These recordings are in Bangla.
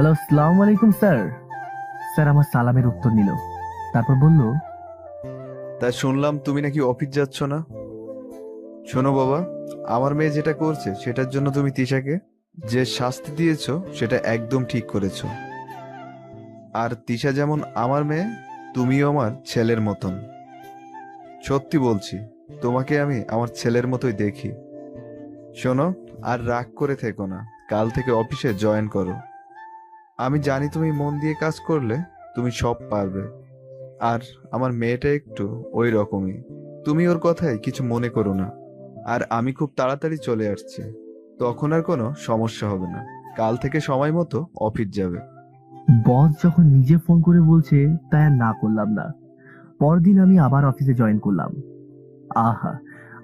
হ্যালো, আসসালামু আলাইকুম স্যার। স্যার আমার সালামের উত্তর নিল, তারপর বলল, তাই শুনলাম তুমি নাকি অফিস যাচ্ছ না। শোনো বাবা, আমার মেয়ে যেটা করছে সেটার জন্য তুমি তিশাকে যে শাস্তি দিয়েছো সেটা একদম ঠিক করেছো। আর তিশা যেমন আমার মেয়ে, তুমিও আমার ছেলের মতন। সত্যি বলছি, তোমাকে আমি আমার ছেলের মতোই দেখি। শোনো, আর রাগ করে থেকো না, কাল থেকে অফিসে জয়েন করো। আমি জানি তুমি মন দিয়ে কাজ করলে তুমি সব পারবে। আর আমার মেয়েটা একটু ওই রকমই, তুমি ওর কথায় কিছু মনে করো না। আর আমি খুব তাড়াতাড়ি চলে আসছি, তখন আর কোনো সমস্যা হবে না। কাল থেকে সময় মতো অফিস যাবে। বস যখন নিজে ফোন করে বলছে তাই আর না করলাম না। পরদিন আমি আবার অফিসে জয়েন করলাম। আহা,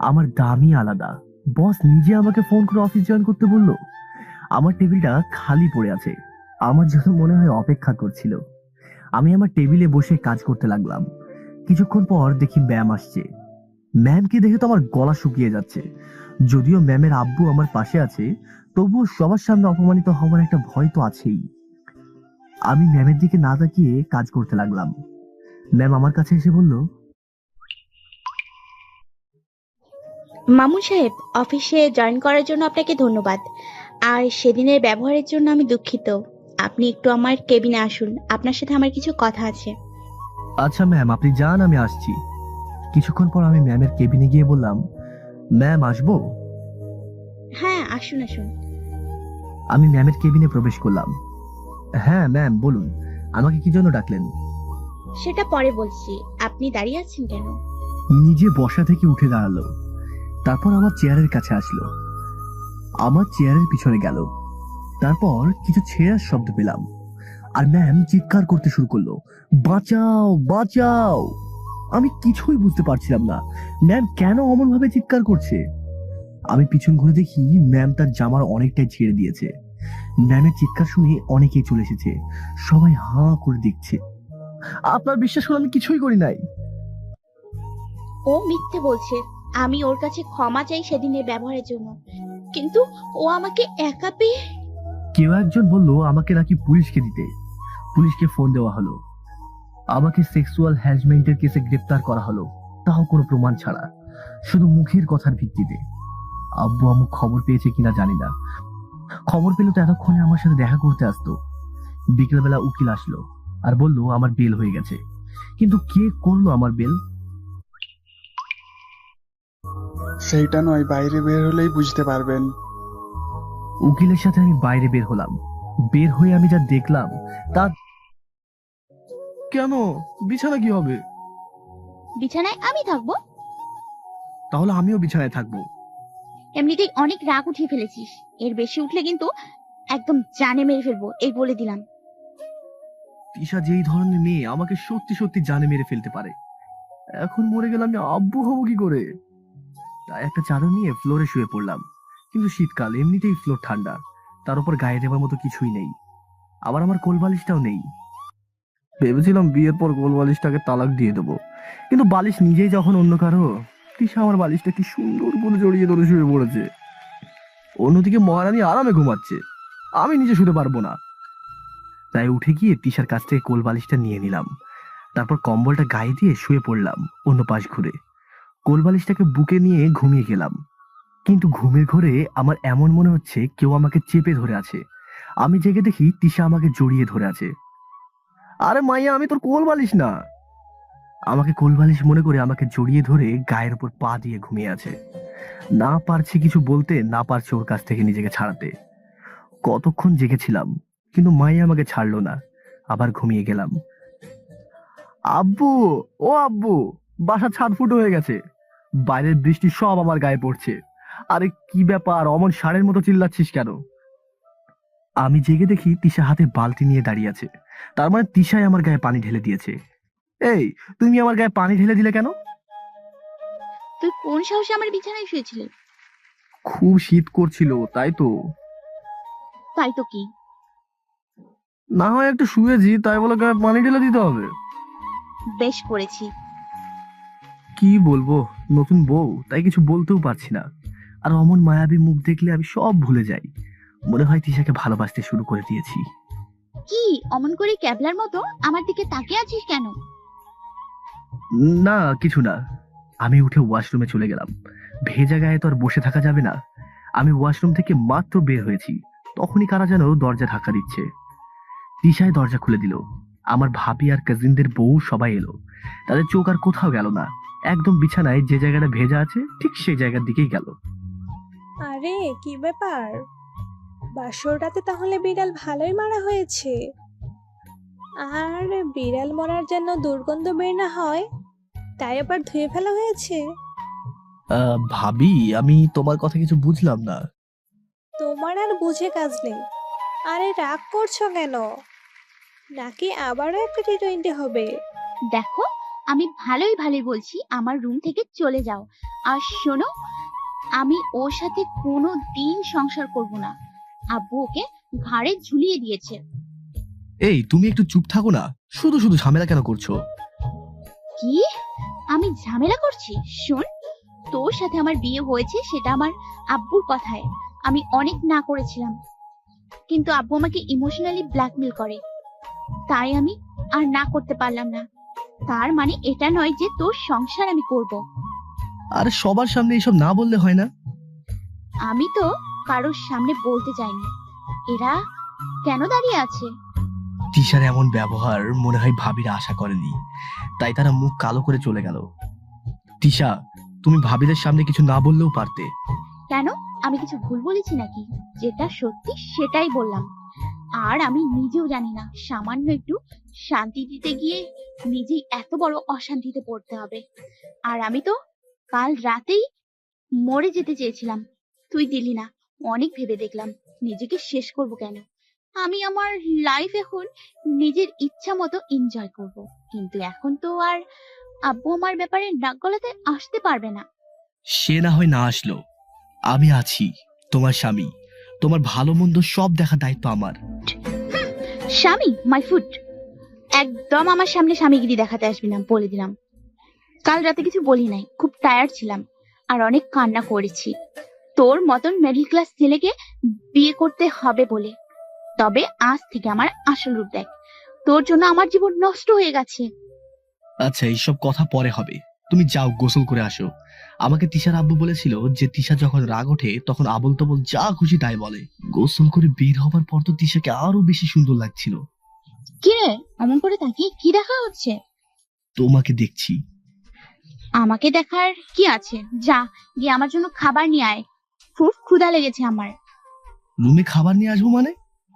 আমার দামই আলাদা। বস নিজে আমাকে ফোন করে অফিস জয়েন করতে বলল। আমার টেবিলটা খালি পড়ে আছে, আমার যেন মনে হয় অপেক্ষা করছিল। আমি আমার টেবিলে বসে কাজ করতে লাগলাম। কিছুক্ষণ পর দেখি ম্যাম আসছে। ম্যামকে দেখে তো আমার গলা শুকিয়ে যাচ্ছে। যদিও ম্যামের আব্বু আমার পাশে আছে, তবুও সবার সামনে অপমানিত হওয়ার একটা ভয় তো আছেই। আমি ম্যামের দিকে না তাকিয়ে কাজ করতে লাগলাম। ম্যাম আমার কাছে এসে বলল, মামুন সাহেব, অফিসে জয়েন করার জন্য আপনাকে ধন্যবাদ। আর সেদিনের ব্যবহারের জন্য আমি দুঃখিত। আপনি একটু আমার কেবিনে আসুন, আপনার সাথে আমার কিছু কথা আছে। আচ্ছা ম্যাম, আপনি যান, আমি আসছি। কিছুক্ষণ পর আমি ম্যামের কেবিনে গিয়ে বললাম, ম্যাম আসবো? হ্যাঁ, আসুন আসুন। আমি ম্যামের কেবিনে প্রবেশ করলাম। হ্যাঁ ম্যাম, বলুন, আমাকে কি জন্য ডাকলেন? সেটা পরে বলছি, আপনি দাঁড়িয়ে আছেন কেন? নিজে বসা থেকে উঠে দাঁড়ালো, তারপর আমার চেয়ারের কাছে আসলো, আমার চেয়ারের পিছনে গেল। তারপর কিছু ছেঁড়ার শব্দ পেলাম, আর ম্যাম চিৎকার করতে শুরু করলো, বাঁচাও বাঁচাও! আমি কিছুই বুঝতে পারছিলাম না ম্যাম কেন অমন ভাবে চিৎকার করছে। আমি পিছন ঘুরে দেখি ম্যাম তার জামার অনেকটাই ছেড়ে দিয়েছে। ম্যামের চিৎকার শুনে অনেকেই চলে এসেছে, সবাই হাঁ করে দেখছে। আপনার বিশ্বাস করুন, আমি কিছুই করি নাই। ও মিথ্যে বলছে। আমি ওর কাছে ক্ষমা চাই সেদিনের ব্যবহারের জন্য, কিন্তু ও আমাকে একা পেয়ে। কেউ একজন বলল আমাকে নাকি পুলিশকে দিতে। পুলিশকে ফোন দেওয়া হলো, আমাকে সেক্সুয়াল হ্যারাসমেন্টের কেসে গ্রেপ্তার করা হলো, তাও কোনো প্রমাণ ছাড়া, শুধু মুখের কথার ভিত্তিতে। আব্বু আম্মু খবর পেয়েছে কিনা জানি না, খবর পেলে তো এতক্ষণে আমার সাথে দেখা করতে আসতো। বিকেলবেলা উকিল আসলো আর বলল আমার বেল হয়ে গেছে, কিন্তু কে করলো আমার বেল? সেইটা নয়, বাইরে বের হলেই বুঝতে পারবেন। উকিলের সাথে আমি বাইরে বের হলাম। বের হয়ে আমি যা দেখলাম তা। কেন? বিছানা কি হবে? বিছানায় আমি থাকবো? তাহলে আমিও বিছানায় থাকবো। এমনিতেই অনেক রাগ উঠিয়ে ফেলেছিস, এর বেশি উঠলে কিন্তু একদম জানে মেরে ফেলবো, এই বলে দিলাম। তিশা যেই ধরনের মেয়ে আমাকে সত্যি সত্যি জানে মেরে ফেলতে পারে। এখন মরে গেলে আমি আব্বু হব কি করে? তাই একটা চাদর নিয়ে ফ্লোরে শুয়ে পড়লাম। কিন্তু শীতকাল, এমনিতেই ফ্লোর ঠান্ডা, তার উপর গায়ে দেবার মতো কিছুই নেই। আবার আমার কোল বালিশটাও নেই। ভেবেছিলাম বিয়ের পর কোল বালিশটাকে তালাক দিয়ে দেবো, কিন্তু বালিশ নিজেই যখন অন্য কারো। তিশা আমার বালিশটা কি সুন্দর করে জড়িয়ে ধরে শুয়ে পড়েছে। অন্যদিকে মহারানী আরামে ঘুমাচ্ছে, আমি নিজে শুতে পারবো না। তাই উঠে গিয়ে তিশার কাছ থেকে কোল বালিশটা নিয়ে নিলাম। তারপর কম্বলটা গায়ে দিয়ে শুয়ে পড়লাম অন্য পাশ ঘুরে। কোল বালিশটাকে বুকে নিয়ে ঘুমিয়ে গেলাম। কিন্তু ঘুমের ঘোরে আমার এমন মনে হচ্ছে কেউ আমাকে চেপে ধরে আছে। আমি জেগে দেখি তিশা আমাকে জড়িয়ে ধরে আছে। আরে মাইয়া, আমি তোর কোল বালিশ না! আমাকে কোল বালিশ মনে করে আমাকে জড়িয়ে ধরে গায়ের উপর পা দিয়ে ঘুমিয়ে আছে। না পারছি কিছু বলতে, না পারছি ওর কাছ থেকে নিজেকে ছাড়াতে। কতক্ষণ জেগেছিলাম, কিন্তু মাইয়া আমাকে ছাড়লো না। আবার ঘুমিয়ে গেলাম। আব্বু, ও আব্বু, বাসা ছাড়ফুটো হয়ে গেছে, বাইরের বৃষ্টি সব আমার গায়ে পড়ছে। আরে কি ব্যাপার, অমন ষাঁড়ের মতো চিল্লাচ্ছিস কেন? আমি জেগে দেখি তিশা হাতে বালতি নিয়ে দাঁড়িয়ে আছে। তার মানে তিশাই আমার গায়ে পানি ঢেলে দিয়েছে। এই, তুমি আমার গায়ে পানি ঢেলে দিলে কেন? তুই কোন সাহসে আমার বিছানায় শুয়েছিলি? খুব শীত করছিল তাই তো। তাই তো কি? না হয় একটু শুয়েছি, তাই বলে গায়ে পানি ঢেলে দিতে হবে? বেশ করেছি। কি বলবো, নতুন বউ, তাই কিছু বলতেও পারছি না। আর অমন মায়াবী মুখ দেখলে আমি সব ভুলে যাই। মনে হয় তিশাকে ভালোবাসতে শুরু করে দিয়েছি। কি অমন করে ক্যাবলার মতো আমার দিকে তাকিয়ে আছিস কেন? না কিছু না। আমি উঠে ওয়াশরুমে চলে গেলাম। ভেজা গায়ে তো আর বসে থাকা যাবে না। আমি ওয়াশরুম থেকে মাত্র বের হয়েছি, তখনই কারা যেন দরজা ধাক্কা দিচ্ছে। তিশায় দরজা খুলে দিল। আমার ভাবি আর কাজিনদের বউ সবাই এলো। তাদের চোখ আর কোথাও গেল না, একদম বিছানায় যে জায়গাটা ভেজা আছে ঠিক সেই জায়গার দিকেই গেল। আরে কি ব্যাপার, বাসর রাতে তাহলে বিড়াল ভালোই মারা হয়েছে। আর বিড়াল মরার জন্য দুর্গন্ধ বের না হয় তাই আবার ধুয়ে ফেলা হয়েছে। ভাবি, আমি তোমার কথা কিছু বুঝলাম না। তোমার আর বুঝে কাজ নেই। আরে রাগ করছো কেন? নাকি আবারও একটা টি-20 হবে? দেখো, আমি ভালোই ভালোই বলছি আমার রুম থেকে চলে যাও। আর শোনো, আমি ওর সাথে কোনো দিন সংসার করব না। আব্বু ওকে ঘাড়ে ঝুলিয়ে দিয়েছে। এই তুমি একটু চুপ থাকো না, শুধু শুধু ঝামেলা কেন করছো? কি? আমি ঝামেলা করছি? শোন, তোর সাথে আমার বিয়ে হয়েছে সেটা আমার আব্বুর কথায়। আমি অনেক না করেছিলাম, কিন্তু আব্বু আমাকে ইমোশনালি ব্ল্যাকমেল করে, তাই আমি আর না করতে পারলাম না। তার মানে এটা নয় যে তোর সংসার আমি করব। আর সবার সামনে এসব না বললে হয় না? আমি তো কারোর সামনে বলতে চাইনি। এরা কেন দাঁড়িয়ে আছে? তিশার এমন ব্যবহার মনে হয় ভাবিরা আশা করেনি, তাই তারা মুখ কালো করে চলে গেল। তিশা, তুমি ভাবিদের সামনে কিছু না বললেও পারতে। কেন? আমি কিছু ভুল বলেছি নাকি? যেটা সত্যি সেটাই বললাম। আর আমি নিজেও জানি না সামান্য একটু শান্তি দিতে গিয়ে নিজেই এত বড় অশান্তিতে পড়তে হবে। আর আমি তো কাল রাতেই মরে যেতে চেয়েছিলাম, তুই দিলি না। অনেক ভেবে দেখলাম নিজেকে শেষ করব কেন। আমি আমার লাইফ এখন নিজের ইচ্ছা মতো এনজয় করব, কিন্তু এখন তো আর আব্বু আমার ব্যাপারে নাক গলাতে আসতে পারবে না। সে না হয় না আসলো, আমি আছি, তোমার স্বামী। তোমার ভালো মন্দ সব দেখার দায়িত্ব আমার। স্বামী? My foot! একদম আমার সামনে স্বামীগিরি দেখাতে আসবি না, বলে দিলাম। কাল রাতে কিছু বলি নাই, খুব টায়ার্ড ছিলাম আর অনেক কান্না করেছি তোর মতন মিডল ক্লাস ছেলেকে বিয়ে করতে হবে বলে। তবে আজ থেকে আমার আসল রূপ দেখ। তোর জন্য আমার জীবন নষ্ট হয়ে গেছে। আচ্ছা, এইসব কথা পরে হবে, তুমি যাও গোসল করে আসো। আমাকে তিশার আব্বু বলেছিল যে তিশা যখন রাগ ওঠে তখন আবল তবল যা খুশি তাই বলে। গোসল করে বের হবার পর তো তিশাকে আরো বেশি সুন্দর লাগছিল। কি রে, অমন করে তাকিয়ে কি দেখা হচ্ছে? তোমাকে দেখছি। আমাকে দেখার কি আছে? যা গিয়ে আমার জন্য খাবার নিয়ে আয়, খুব ক্ষুধা লেগেছে আমার। রুমে খাবার নিয়ে আসবো মানে?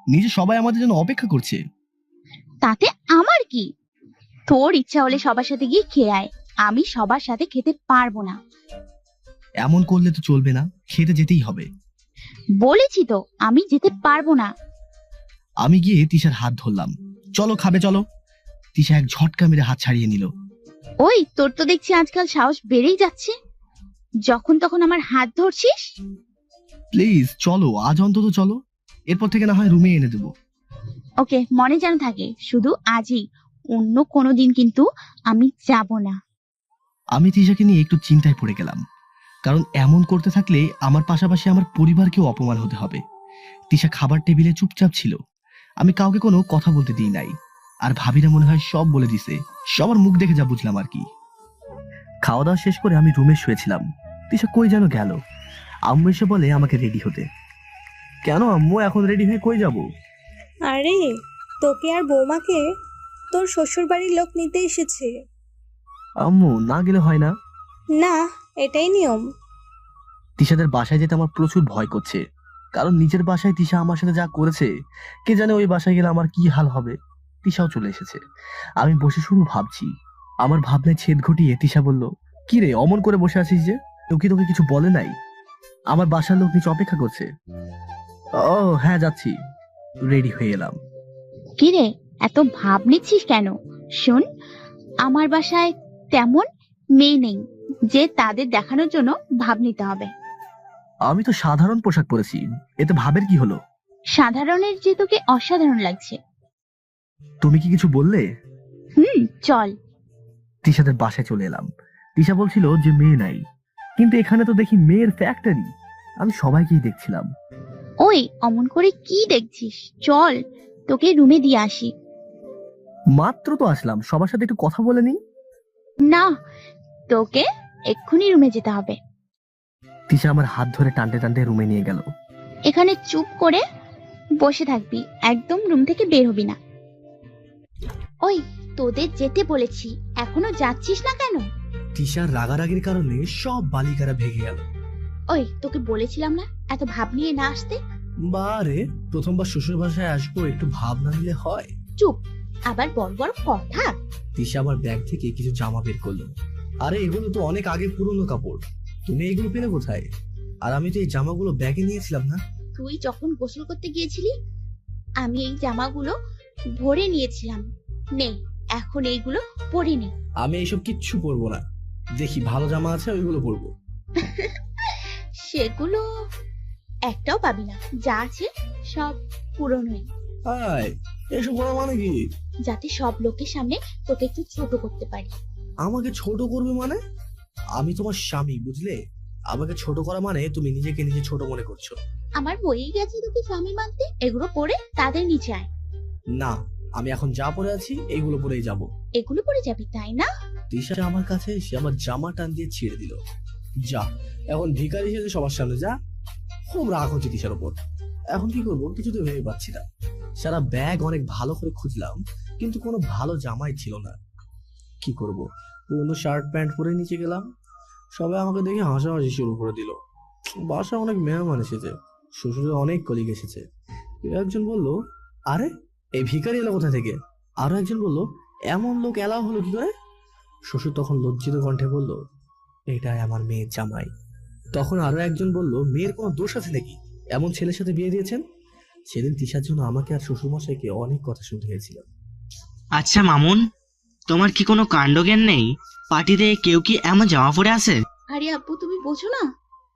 নিজে সবাই আমাদের জন্য অপেক্ষা করছে। তাতে আমার কি? তোর ইচ্ছা হলে সবার সাথে গিয়ে খেয়ে আয়, আমি সবার সাথে খেতে পারবো না। এমন করলে তো চলবে না, খেতে যেতেই হবে। বলেছি তো আমি যেতে পারবো না। আমি গিয়ে তিশার হাত ধরলাম। চলো খাবে চলো। তিশা এক ঝটকা মেরে হাত ছাড়িয়ে নিল। ওই, তোর তো দেখছি আজকাল সাহস বেড়েই যাচ্ছে, যখন তখন আমার হাত ধরছিস। প্লিজ চলো, আজ অন্তত চলো, এরপর থেকে না হয় রুমে এনে দেবো। ওকে, মনে যেন থাকে, শুধু আজই, অন্য কোনো দিন কিন্তু আমি যাব না। আমি তিশাকে নিয়ে একটু চিন্তায় পড়ে গেলাম, কারণ এমন করতে থাকলে আমার পাশাপাশি আমার পরিবারকেও অপমান হতে হবে। তিশা খাবার টেবিলে চুপচাপ ছিল, আমি কাউকে কোনো কথা বলতে দিই নাই। আর ভাবিরা মনে হয় সব বলে দিছে, সবার মুখ দেখে যা বুঝলাম আর কি। খাওয়া দাওয়া শেষ করে আমি রুমে শুয়েছিলাম। তিশা কই যেন গেল। আম্মু এসে বলে আমাকে রেডি হতে। কেন আম্মু, এখন রেডি হয়ে কই যাব? আরে তোকে আর বৌমাকে তোর শ্বশুর বাড়ির লোক নিতে এসেছে। আম্মু, না গেলে হয় না? না, এটাই নিয়ম। তিশাদের বাসায় যেতে আমার প্রচুর ভয় করছে, কারণ নিজের বাসায় তিশা আমার সাথে যা করেছে, কে জানে ওই বাসায় গেলে আমার কি হাল হবে। তিশাও চলে এসেছে। আমি বসে শুধু ভাবছি। আমার ভাবনায় ছেদ ঘটিয়ে তিশা বলল, কি রে অমন করে বসে আছিস যে? তোকে তোকে কিছু বলে নাই? আমার বাসার লোক নিচে অপেক্ষা করছে। ও হ্যাঁ, যাচ্ছি। রেডি হয়ে এলাম। কি রে, এত ভাব নিচ্ছিস কেন? শোন, আমার বাসায় তেমন মেয়ে নেই যে তাদের দেখানোর জন্য ভাব নিতে হবে। আমি তো সাধারণ পোশাক পরেছি, এতে ভাবের কি হলো? সাধারণের যে তোকে অসাধারণ লাগছে। তুমি কি কিছু বললে? চল। তিশাদের বাসায় চলে এলাম। তিশা বলছিল যে মেয়ে নাই, কিন্তু এখানে তো দেখি মেয়ের ফ্যাক্টরি। আমি সবাইকেই দেখছিলাম। ওই, অমন করে কি দেখছিস? চল, তোকে রুমে দিয়ে আসি। মাত্র তো আসলাম, সবার সাথে একটু কথা বলে নিই। না, তোকে এক্ষুনি রুমে যেতে হবে। তিশা আমার হাত ধরে টানতে টানতে রুমে নিয়ে গেল। এখানে চুপ করে বসে থাকবি, একদম রুম থেকে বের হবি না। ওই, তোদের যেতে বলেছি, এখনো যাচ্ছিস না কেন? তিশার রাগারাগির কারণে সব বালিকারা ভেঙে গেল। ওই, তোকে বলেছিলাম না এত ভাব নিয়ে না আসতে। বারে, প্রথমবার শ্বশুর বাসায় আসবো, একটু ভাব না নিলে হয়? চুপ, আবার বড় বড় কথা। তিশা আমার ব্যাগ থেকে কিছু জামা বের করলো। আরে এগুলো তো অনেক আগে পুরনো কাপড়, তুমি এগুলো পেলে কোথায়? আর আমি তো এই জামাগুলো ব্যাগে নিয়েছিলাম না। তুই যখন গোসল করতে গিয়েছিলি, আমি এই জামাগুলো ভরে নিয়েছিলাম। নে, এখন এইগুলো পরে নে। আমি এইসব কিচ্ছু পরবো না, দেখি ভালো জামা আছে ওইগুলো পরবো। সেগুলো একটাও পাবি না, যা আছে সব পুরনোই। হাই, এসব বলা মানে কি? যাতে সব লোকের সামনে তোকে একটু ছোট করতে পারি। আমাকে ছোট করবে মানে? আমি তোমার স্বামী, বুঝলে? আমাকে ছোট করা মানে তুমি নিজেকে নিজে ছোট মনে করছো। আমার বইয়ে গেছে তোকে স্বামী মানতে। এগুলো পরে তাদের নিচে আয়। না, আমি এখন যা পরে আছি এইগুলো পরেই যাব। এগুলো পরে যাবি, তাই না? তিশা আমার কাছে এসে আমার জামা টান দিয়ে ছিঁড়ে দিল। যা, এখন ভিখারি হিসেবে সবার সামনে যা। খুব রাগ হচ্ছে তিশার উপর। এখন কি করবো কিছু তো ভেবে পাচ্ছি না। সারা ব্যাগ অনেক ভালো করে খুঁজলাম, কিন্তু কোনো ভালো জামাই ছিল না। কি করব, পুরনো শার্ট প্যান্ট পরে নিচে গেলাম। সবাই আমাকে দেখে হাসাহাসি শুরু করে দিল। বাসায় অনেক মেহমান এসেছে, শ্বশুরের অনেক কলিগ এসেছে। কেউ একজন বলল, আরে এই ভিখারি এলো কোথা থেকে? আরো একজন বলল, এমন লোক এলাও হলো কি করে? শ্বশুর তখন লজ্জিত কণ্ঠে বলল, এটাই আমার মেয়ের জামাই। তখন আরো একজন বলল, মেয়ের কোনো দোষ আছে নাকি, এমন ছেলের সাথে বিয়ে দিয়েছেন? সেদিন তিশার জন্য আমাকে আর শ্বশুরমশাইকে অনেক কথা শুনতে হয়েছিল। আচ্ছা মামুন, তোমার কি কোনো কাণ্ডজ্ঞান নেই? পার্টিতে কেউ কি এমন জামা পরে আসে? আরে আব্বু, তুমি বোঝো না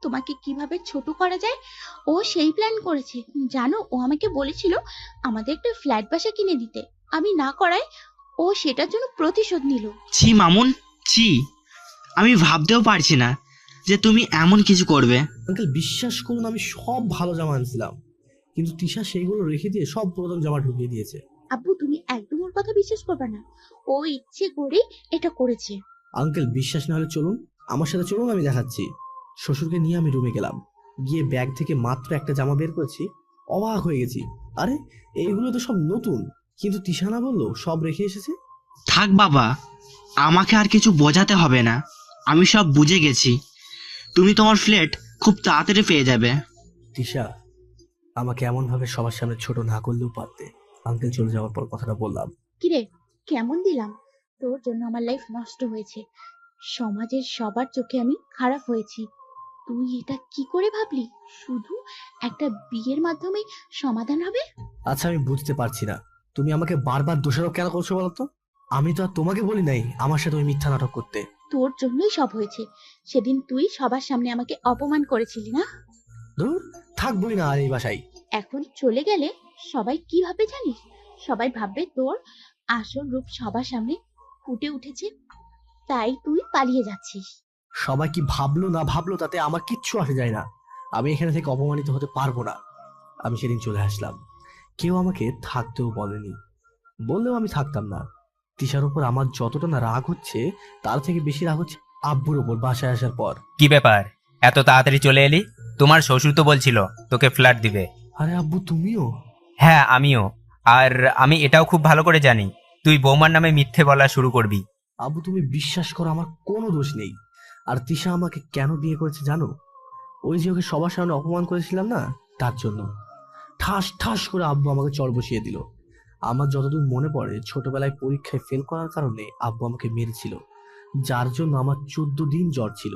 তোমাকে কিভাবে ছোট করা যায়? ও সেই প্ল্যান করেছে। জানো, ও আমাকে বলেছিল আমাদের একটা ফ্ল্যাট বাসা কিনে দিতে। আমি না করায় ও সেটার জন্য প্রতিশোধ নিল। ছি মামুন, ছি। আমি ভাবতেও পারছি না যে তুমি এমন কিছু করবে। আঙ্কেল বিশ্বাস করুন, আমি সব ভালো জামা আনছিলাম, কিন্তু তিশা সেইগুলো রেখে দিয়ে সব পুরাতন জামা ঢুকিয়ে দিয়েছে। আব্বু, তুমি একদম ওর কথা বিশ্বাস করবে না। ও ইচ্ছে করে এটা করেছে। আঙ্কেল বিশ্বাস না হলে চলুন, আমার সাথে চলুন, আমি দেখাচ্ছি। শ্বশুরকে নিয়ে আমি রুমে গেলাম। গিয়ে ব্যাগ থেকে মাত্র একটা জামা বের করেছি, অবাক হয়ে গেছি। আরে এইগুলো তো সব নতুন, কিন্তু তিশা না বললো সব রেখে এসেছে। থাক বাবা, আমাকে আর কিছু বোঝাতে হবে না, আমি সব বুঝে গেছি। তুমি তোমার ফ্ল্যাট খুব তাড়াতাড়ি পেয়ে যাবে। তিশা, আমাকে এমন ভাবে সবার সামনে ছোট না করলেও পারতে। আঙ্কেল চলে যাওয়ার পর কথাটা বললাম। কিরে, কেমন দিলাম? তোর জন্য আমার লাইফ নষ্ট হয়েছে, সমাজের সবার চোখে আমি খারাপ হয়েছি। তুই এটা কি করে ভাবলি শুধু একটা বিয়ের মাধ্যমে সমাধান হবে? আচ্ছা আমি বুঝতে পারছি না, তুমি আমাকে বারবার দোষারোপ কেন করছো বলো তো? আমি তো আর তোমাকে বলি নাই আমার সাথে ওই মিথ্যা নাটক করতে। তোর জন্যই সব হয়েছে। সেদিন তুই সবার সামনে আমাকে অপমান করেছিলি না? ধুর, থাকবোই না আর এই বাসায়। এখন চলে গেলে সবাই কি ভাববে জানিস? সবাই ভাববে তোর আসল রূপ সবার সামনে ফুটে উঠেছে, তাই তুই পালিয়ে যাচ্ছিস। সবাই কি ভাবলো না ভাবলো তাতে আমার কিচ্ছু আসে যায় না। আমি এখানে থেকে অপমানিত হতে পারবো না। আমি সেদিন চলে আসলাম, কেউ আমাকে থাকতেও বলেনি, বললেও আমি থাকতাম না। তিশার উপর আমার যতটা না রাগ হচ্ছে, তার থেকে বেশি রাগ হচ্ছে আব্বুর উপর বাসায় আসার পর। কি ব্যাপার, এত তাড়াতাড়ি চলে এলি? তোমার শ্বশুর তো বলছিল তোকে ফ্ল্যাট দিবে। আরে আব্বু, তুমিও? হ্যাঁ আমিও। আর আমি এটাও খুব ভালো করে জানি তুই বৌমার নামে মিথ্যে বলা শুরু করবি। আব্বু তুমি বিশ্বাস করো, আমার কোনো দোষ নেই। আর তিশা আমাকে কেন বিয়ে করেছে জানো? ওই যে ওকে সবার সামনে অপমান করেছিলাম না, তার জন্য। ঠাস ঠাস করে আব্বু আমাকে চড় বসিয়ে দিল। আমার যতদূর মনে পড়ে, ছোটবেলায় পরীক্ষায় ফেল করার কারণে আব্বু আমাকে মেরেছিল, যার জন্য আমার 14 দিন জ্বর ছিল।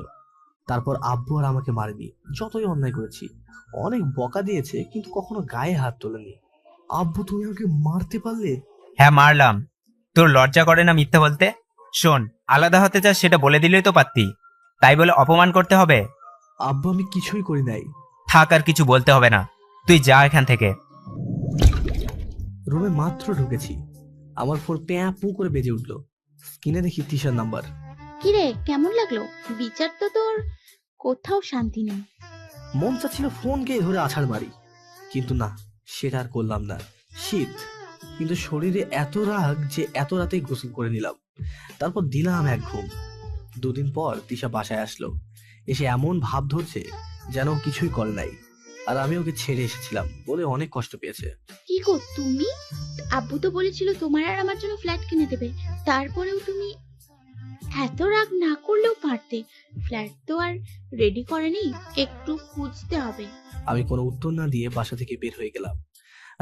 তারপর আব্বু আর আমাকে মারেনি, যতই অন্যায় করেছি। অনেক বকা দিয়েছে, কিন্তু কখনো গায়ে হাত তোলেনি। আব্বু তুমি আমাকে মারতে পারলে? হ্যাঁ মারলাম। তোর লজ্জা করে না মিথ্যে বলতে? শোন, আলাদা হতে চাস সেটা বলে দিলেই তো পারতি, তাই বলে অপমান করতে হবে? আব্বু আমি কিছুই করি নাই। থাক, আর কিছু বলতে হবে না, তুই যা এখান থেকে। রুমে মাত্র ঢুকেছি, আমার ফোন প্যাঁ পু করে বেজে উঠলো। স্ক্রিনে দেখি তিশার নাম্বার। কিরে, কেমন লাগলো? বিচার তো তোর কোথাও শান্তি নেই। মন চাচ্ছিল ফোনকে ধরে আছাড় মারি, কিন্তু না, সেটা আর করলাম না। শীত, কিন্তু শরীরে এত রাগ যে এত রাতেই গোসল করে নিলাম। তারপর দিলাম এক ঘুম। 2 দিন পর তিশা বাসায় আসলো। এসে এমন ভাব ধরছে যেন ও কিছুই করে নাই, আর আমি ওকে ছেড়ে এসেছিলাম বলে অনেক কষ্ট পেয়েছে। কি গো তুমি? আব্বু তো বলেছিল তোমার আর আমার জন্য ফ্ল্যাট কিনে দেবে, তারপরেও তুমি এত রাগ না করলেও পারতে। ফ্ল্যাট তো আর রেডি করেনি, একটু খুঁজতে হবে। আমি কোনো উত্তর না দিয়ে বাসা থেকে বের হয়ে গেলাম।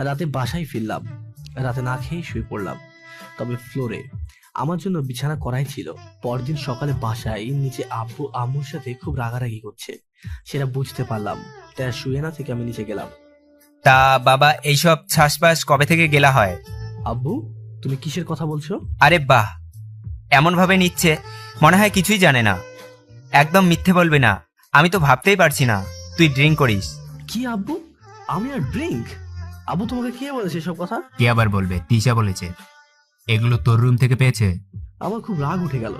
রাতে বাসায় ফিরলাম। রাতে না খেয়ে শুয়ে পড়লাম, তবে ফ্লোরে। আমার জন্য বিছানা করাই ছিল। পরদিন সকালে বাসায় নিচে আব্বু আম্মুর সাথে খুব রাগারাগি করছে, সেটা বুঝতে পারলাম। তাই আর শুয়ে না থেকে আমি নিচে গেলাম। তা বাবা, এইসব ছাসপাস কবে থেকে গেলা হয়? আব্বু, তুমি কিসের কথা বলছো? আরে বাহ, এমন ভাবে নিচ্ছে মনে হয় কিছুই জানে না। একদম মিথ্যে বলবে না, আমি তো ভাবতেই পারছি না তুই ড্রিঙ্ক করিস। কি আব্বু, আমি আর ড্রিঙ্ক? আব্বু তোমাকে কে বলেছে সব কথা? কে আবার বলবে? তিশা বলেছে। এগুলো তোর রুম থেকে পেয়েছে? আমার খুব রাগ উঠে গেল।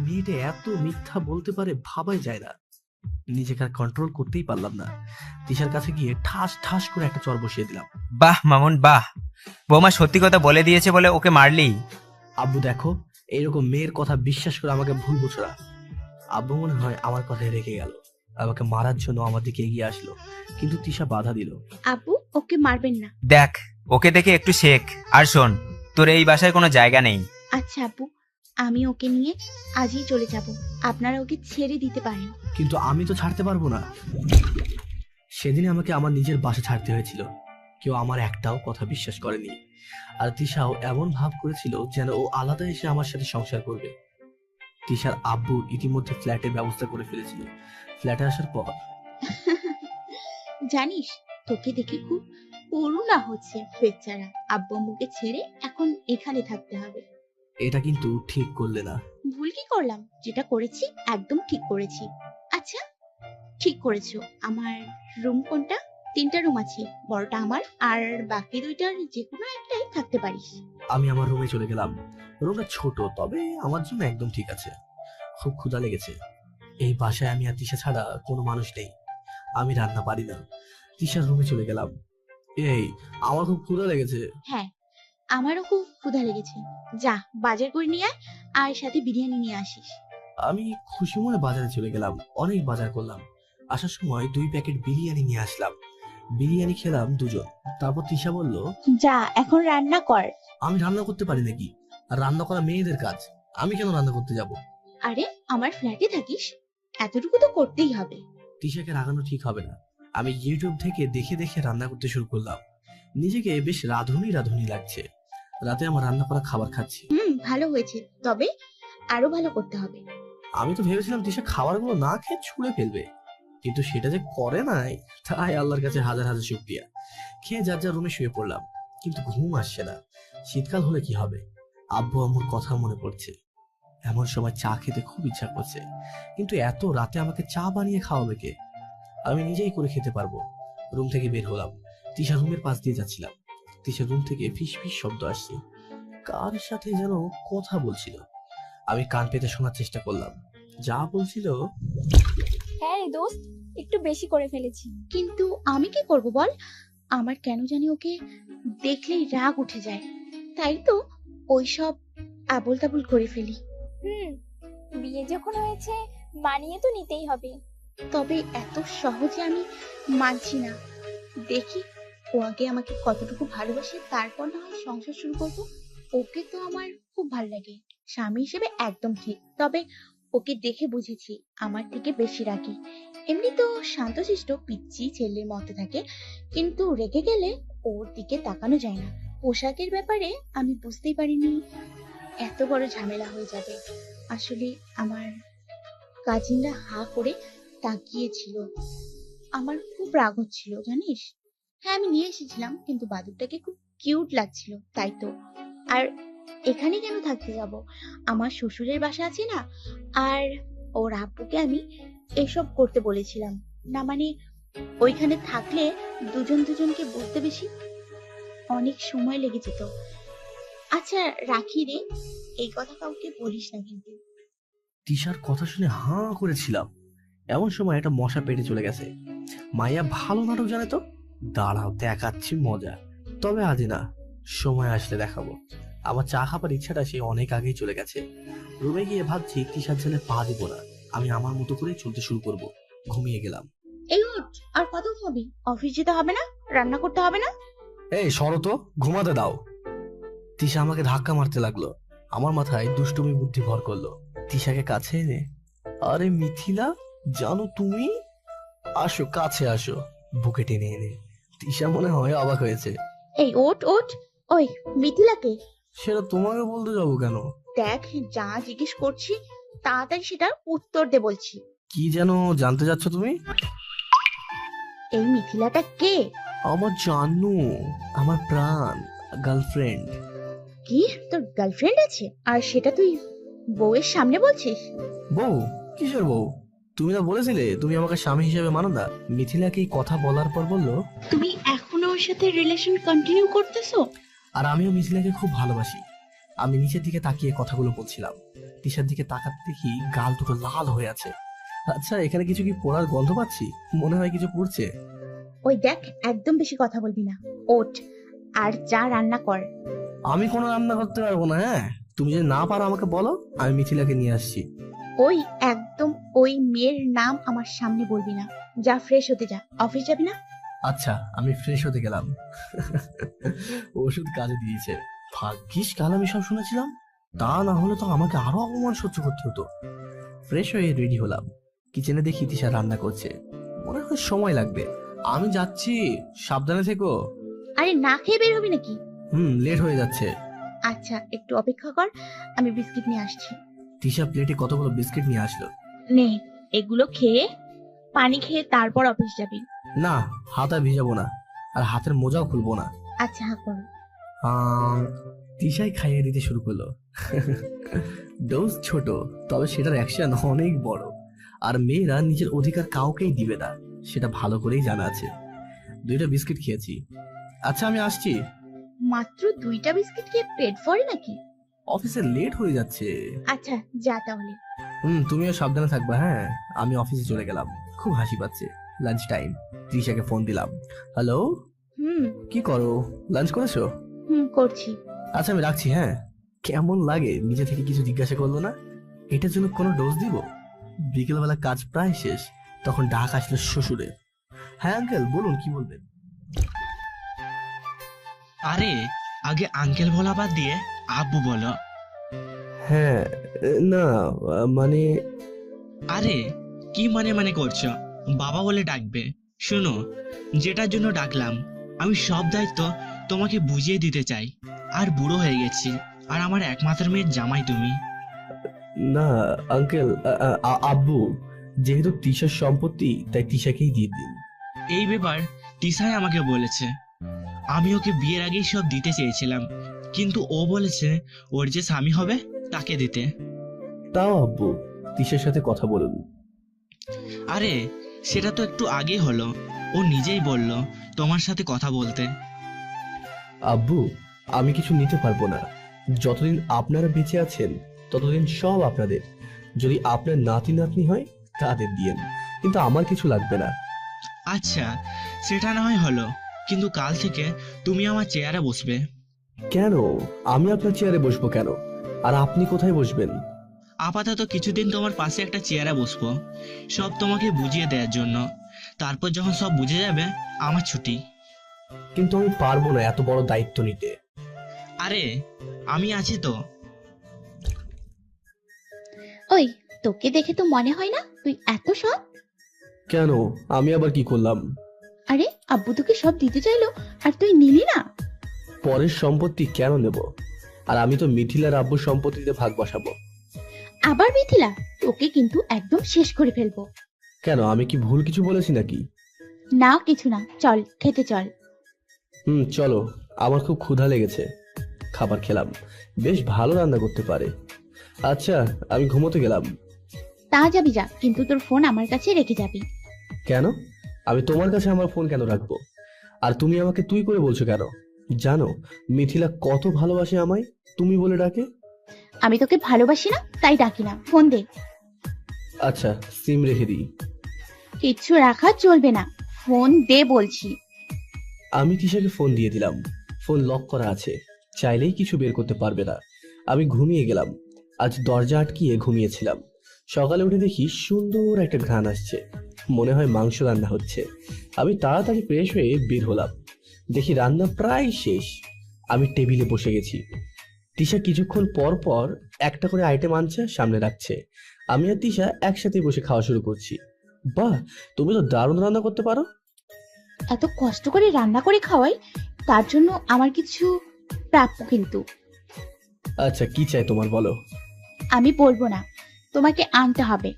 মেয়েটা এত মিথ্যা বলতে পারে ভাবাই যায় না। নিজেকে আর কন্ট্রোল করতেই পারলাম না। তিশার কাছে গিয়ে ঠাস ঠাস করে একটা চর বসিয়ে দিলাম। বাহ মামুন বাহ, বৌমা সত্যি কথা বলে দিয়েছে বলে ওকে মারলি? আব্বু দেখো, এইরকম মেয়ের কথা বিশ্বাস করে আমাকে ভুল বুঝো না। আব্বু মনে হয় আমার কথায় রেখে গেল, আমাকে মারার জন্য আমার দিকে এগিয়ে আসলো, কিন্তু তিশা বাধা দিল। আব্বু, ওকে মারবেন না। দেখ, ওকে দেখে একটু শেখ। আর শোন, তোর এই বাসায় কোনো জায়গা নেই। আচ্ছা আব্বু, আমি ওকে নিয়ে আজই চলে যাব, আপনারা ওকে ছেড়ে দিতে পারেন। কিন্তু আমি তো ছাড়তে পারবো না। সেদিন আমাকে আমার নিজের বাসা ছাড়তে হয়েছিল। কেউ আমার একটাও কথা বিশ্বাস করেনি। আর তিশাও এমন ভাব করেছিল যেন ও আলাদা এসে আমার সাথে সংসার করবে। তিশার আব্বু ইতিমধ্যে ফ্ল্যাটের ব্যবস্থা করে ফেলেছিল। ফ্ল্যাটে আসার পর জানিস, তোকে দেখে খুব করুণা হচ্ছে। বেচারা আব্বু আম্মুকে ছেড়ে এখন এখানে থাকতে হবে। এটা কিন্তু ঠিক করলে না। ভুল কি করলাম? যেটা করেছি একদম ঠিক করেছি। আচ্ছা, ঠিক করেছো। আমার রুম কোনটা? 3টা রুম আছে, বড়টা আমার, আর বাকি 2টার যে কোনো একটাই থাকতে পারিস। আমি আমার রুমে চলে গেলাম। রুমটা ছোট, তবে আমার জন্য একদম ঠিক আছে। খুব ক্ষুধা লেগেছে। এই বাসায় আমি আর তিশা ছাড়া কোনো মানুষ নেই। আমি রান্না পারি না। তিশার রুমে চলে গেলাম। এই, আমার খুব ক্ষুধা লেগেছে। হ্যাঁ, আমারও খুব ক্ষুধা লেগেছে। যা বাজার করে নিয়ে আয়, আর সাথে বিরিয়ানি নিয়ে আসিস। আমি খুশি মনে বাজারে চলে গেলাম। অনেক বাজার করলাম। আসার সময় 2 প্যাকেট বিরিয়ানি নিয়ে আসলাম। বিরিয়ানি খেলাম 2 জন। তারপর তিশা বলল, যা এখন রান্না কর। আমি রান্না করতে পারি নাকি? আর রান্না করা মেয়েদের কাজ, আমি কেন রান্না করতে যাব? আরে, আমার ফ্ল্যাটে থাকিস, এতটুকু তো করতেই হবে। তিশাকে রাগানো ঠিক হবে না। আমি ইউটিউব থেকে দেখে দেখে রান্না করতে শুরু করলাম। নিজেকে বেশ রাঁধুনি রাঁধুনি লাগছে। রাতে আমার রান্না করা খাবার খাচ্ছি। ভালো হয়েছে, তবে আরো ভালো করতে হবে। আমি তো ভেবেছিলাম তিশা খাবারগুলো না খেয়ে ছুঁড়ে ফেলবে, কিন্তু সেটা যে করে নাই, তাই আল্লাহর কাছে হাজার হাজার শুকরিয়া। খেয়ে যার যার রুমে শুয়ে পড়লাম, কিন্তু ঘুম আসছে না। শীতকাল হলে কি হবে? আব্বু আম্মুর কথা মনে পড়ছে। এমন সময় চা খেতে খুব ইচ্ছা করছে, কিন্তু এত রাতে আমাকে চা বানিয়ে খাওয়াবে কে? আমি নিজেই করে খেতে পারবো। রুম থেকে বের হলাম। তিশা রুমের পাশ দিয়ে যাচ্ছিলাম। তিশার রুম থেকে ফিস ফিস শব্দ আসছে। কার সাথে যেন কথা বলছিল। আমি কান পেতে শোনার চেষ্টা করলাম। যা বলছিল, হ্যাঁ রে দোস্ত, একটু বেশি করে ফেলেছি। কিন্তু আমি কি করব বল? আমার কেন জানি ওকে দেখলেই রাগ উঠে যায়, তাই তো ওইসব আবোল তাবোল করে ফেলি। বিয়ে যখন হয়েছে মানিয়ে তো নিতেই হবে। তবে এত সহজে আমি মানছি না। দেখি ও আগে আমাকে কতটুকু ভালোবাসে, তারপর না হয় সংসার শুরু করব। ওকে তো আমার খুব ভালো লাগে, স্বামী হিসেবে একদম ঠিক। তবে ওকে দেখে বুঝেছি আমার থেকে বেশি রাগী। এমনি তো শান্তশিষ্ট পিচ্চি ছেলের মতো থাকে, কিন্তু রেগে গেলে ওর দিকে তাকানো যায় না। পোশাকের ব্যাপারে আমি বুঝতেই পারিনি এত বড় ঝামেলা হয়ে যাবে। আসলে আমার কাজিনরা হা করে তাকিয়েছিল। আমার খুব রাগ হচ্ছিল জানিস। হ্যাঁ, আমি নিয়ে এসেছিলাম, কিন্তু বাদুরটাকে খুব কিউট লাগছিল, তাই তো। আর এখানে কেন থাকতে যাব? আমার শ্বশুরের বাসা আছে না, আর ওর আব্বুকে আমি এসব করতে বলেছিলাম না, মানে ওইখানে থাকলে দুজন দুজনকে বুঝতে বেশি অনেক সময় লেগে যেত। আচ্ছা রাখি রে, এই কথা কাউকে বলিস না কিন্তু। তিশার কথা শুনে হাঁ করেছিলাম। এমন সময় একটা মশা পেটে চলে গেছে। মাইয়া ভালো নাটক জানে তো। দাঁড়াও, দেখাচ্ছি মজা। তবে আজ না, সময় আসলে দেখাবো। আমার চা খাবার ইচ্ছাটা সে অনেক আগেই চলে গেছে। রুমে গিয়ে ভাবছি তিশার ছেলে পা দিব না, আমি আমার মতো করে চলতে শুরু করব। ঘুমিয়ে গেলাম। এই ওঠ, আর কত হবে? অফিস যেতে হবে না? রান্না করতে হবে না? এই সরো তো, ঘুমাতে দাও। তিশা আমাকে ধাক্কা মারতে লাগলো। আমার মাথায় দুষ্টুমি বুদ্ধি ভর করলো। তিশাকে কাছে এনে, আরে মিথিলা, জানো তুমি? আসো কাছে আসো। বুকে টেনে এনে তিশা মনে হয় অবাক হয়েছে। এই ওঠ ওঠ। ওই মিথিলাকে সেটা তোমাকে বলতে যাবো কেন? দেখ, যা জিজ্ঞেস করছি তাড়াতাড়ি সেটার উত্তর দে বলছি। কি যেন জানতে যাচ্ছ তুমি? এই মিথিলাটা কে? আমার জানু, আমার প্রাণ, গার্লফ্রেন্ড। কি, তোর গার্লফ্রেন্ড আছে? আর সেটা তুই বউয়ের সামনে বলছিস? বউ? কিসের বউ? তুমি না বলেছিলে তুমি আমাকে স্বামী হিসেবে মানো না? মিথিলাকে এই কথা বলার পর বললো, তুমি এখনো ওর সাথে রিলেশন কন্টিনিউ করতেছো? আর আমিও মিথিলাকে খুব ভালোবাসি। আমি নিচের দিকে তাকিয়ে কথাগুলো বলছিলাম। তিশার দিকে তাকাতে দেখি গাল দুটো লাল হয়ে আছে। আচ্ছা, এখানে কিছু কি পোড়ার গন্ধ পাচ্ছি? মনে হয় কিছু পড়ছে। ওই দেখ, একদম বেশি কথা বলবি না। ওঠ আর যা রান্না কর। আমি কোনো রান্না করতে পারবো না। হ্যাঁ, তুমি যদি না পারো আমাকে বলো, আমি মিথিলাকে নিয়ে আসছি। ওই একদম ওই মেয়ের নাম আমার সামনে বলবি না। যা, ফ্রেশ হতে যা। অফিস যাবি না? আচ্ছা, আমি ফ্রেশ হতে গেলাম। ওষুধ কাজে দিয়েছে। ভাগ্যিস কাল আমি সব শুনেছিলাম, তা না হলে তো আমাকে আরো অপমান সহ্য করতে হতো। ফ্রেশ হয়ে রেডি হলাম। কিচেনে দেখি তিশা রান্না করছে। মনে হয় সময় লাগবে। আমি যাচ্ছি, সাবধানে থেকো। আরে না খেয়ে বের হবি নাকি? লেট হয়ে যাচ্ছে। আচ্ছা, একটু অপেক্ষা কর, আমি বিস্কিট নিয়ে আসছি। তিশা প্লেটে কতগুলো বিস্কিট নিয়ে আসলো। নে, এগুলো খেয়ে পানি খেয়ে তারপর অফিস যাবি। না, হাত আর ভিজাবো না, আর হাতের মোজাও খুলবো না। আচ্ছা, হ্যাঁ কর। তিশাই খাইয়ে দিতে শুরু করলো। ডোজ ছোট, তবে সেটার অ্যাকশন অনেক বড়। আর মেয়েরা নিজের অধিকার কাউকেই দিবে না, সেটা ভালো করেই জানা আছে। 2টা বিস্কিট খেয়েছি। আচ্ছা, আমি আসছি। মাত্র 2টা বিস্কিট খেয়ে পেট ভরে নাকি? অফিসে লেট হয়ে যাচ্ছে। আচ্ছা, যা তাহলে। তুমিও সাবধানে থাকবা। হ্যাঁ, আমি অফিসে চলে গেলাম। খুব হাসি পাচ্ছে। Lunch time. তৃষাকে ফোন দিলাম। হ্যালো, কি করো? লাঞ্চ করেছো? করছি। আচ্ছা, আমি রাখছি। হ্যাঁ। কেমন লাগে নিজে থেকে কিছু জিজ্ঞাসা করলো না? এটার জন্য কোনো ডোজ দিব? বিকেলবেলা কাজ প্রায় শেষ, তখন ডাক আসলো শ্বশুরে। হ্যাঁ আঙ্কেল, বলুন কি বলবেন? আরে আগে আঙ্কেল বলা বাদ দিয়ে আব্বু বলো। হ্যাঁ, না মানে। আরে কি মানে করছো? বাবা বলে ডাকবে। শোনো, যেটার জন্য ডাকলাম, আমি সব দায়িত্ব তোমাকে বুঝিয়ে দিতে চাই। আর বুড়ো হয়ে গেছি, আর আমার একমাত্র মেয়ের জামাই তুমি। না আঙ্কেল, আব্বু, যেহেতু তিশার সম্পত্তি তাই তিশাকেই দিয়ে দিন। এই ব্যাপার তিশাই আমাকে বলেছে। আমি ওকে বিয়ের আগেই সব দিতে চেয়েছিলাম, কিন্তু ও বলেছে ওর যে স্বামী হবে তাকে দিতে। তাও আব্বু, তিশার সাথে কথা বলুন। আরে সেটা তো একটু আগে হলো, ও নিজেই বলল তোমার সাথে কথা বলতে। আব্বু, আমি কিছু নিতে পারবো না। যতদিন আপনারা বেঁচে আছেন ততদিন সব আপনাদের। যদি আপনার নাতি নাতনি হয় তাদের দিয়েন, কিন্তু আমার কিছু লাগবে না। আচ্ছা, সেটা না হয় হলো, কিন্তু কাল থেকে তুমি আমার চেয়ারে বসবে। কেন? আমি আপনার চেয়ারে বসবো কেন? আর আপনি কোথায় বসবেন? আপাতত কিছুদিন তোমার পাশে একটা চেয়ারে বসবো, সব তোমাকে বুঝিয়ে দেওয়ার জন্য। তারপর যখন সব বুঝে যাবে, আমার ছুটি। কিন্তু আমি পারবো না এত বড় দায়িত্ব নিতে। আরে আমি আছি তো। ওই, তোকে দেখে তো মনে হয় না তুই এত সৎ। কেন? আমি আবার কি করলাম? আরে আব্বু তোকে সব দিতে চাইলো আর তুই নিলি না। পরের সম্পত্তি কেন নেব? আর আমি তো মিথিলার আব্বুর সম্পত্তিতে ভাগ বসাবো। আবার মিথিলা? তোকে কিন্তু একদম শেষ করে ফেলবো। কেন, আমি কি ভুল কিছু বলেছি নাকি? না, কিছু না, চল খেতে চল। চলো, আমার খুব ক্ষুধা লেগেছে। খাবার খেলাম, বেশ ভালো রান্না করতে পারে। আচ্ছা, আমি ঘুমোতে গেলাম। তা যাবি যা, কিন্তু তোর ফোন আমার কাছে রেখে যাবি। কেন? আমি তোমার কাছে আমার ফোন কেন রাখবো? আর তুমি আমাকে তুই করে বলছো কেন? জানো মিথিলা কত ভালোবাসে আমায়, তুমি বলে ডাকে। আমি তোকে ভালোবাসি না তাই ডাকি না। ফোন দে। আচ্ছা, সিম রেখে দিই। কিচ্ছু রাখা চলবে না, ফোন দে বলছি। আমি তিশাকে ফোন দিয়ে দিলাম। ফোন লক করা আছে, চাইলেই কিছু বের করতে পারবে না। আমি ঘুমিয়ে গেলাম। আজ দরজা আটকিয়ে ঘুমিয়েছিলাম। সকালে উঠে দেখি সুন্দর একটা ঘ্রাণ আসছে, মনে হয় মাংস রান্না হচ্ছে। আমি তাড়াতাড়ি ফ্রেশ হয়ে বের হলাম। দেখি রান্না প্রায় শেষ। আমি টেবিলে বসে গেছি। তিশা কিছুক্ষণ পর পর একটা করে আইটেম আনছে, সামনে রাখছে। আমি আর তিশা একসাথে বসে খাওয়া শুরু করছি। বাহ, তুমি তো দারুণ রান্না করতে পারো। এত কষ্ট করে রান্না করে খাওয়াই, তার জন্য আমার কিছু প্রাপ্য কিন্তু। আচ্ছা, কি চাই তোমার, বলো। আমি বলবো না, তোমাকে আনতে হবে।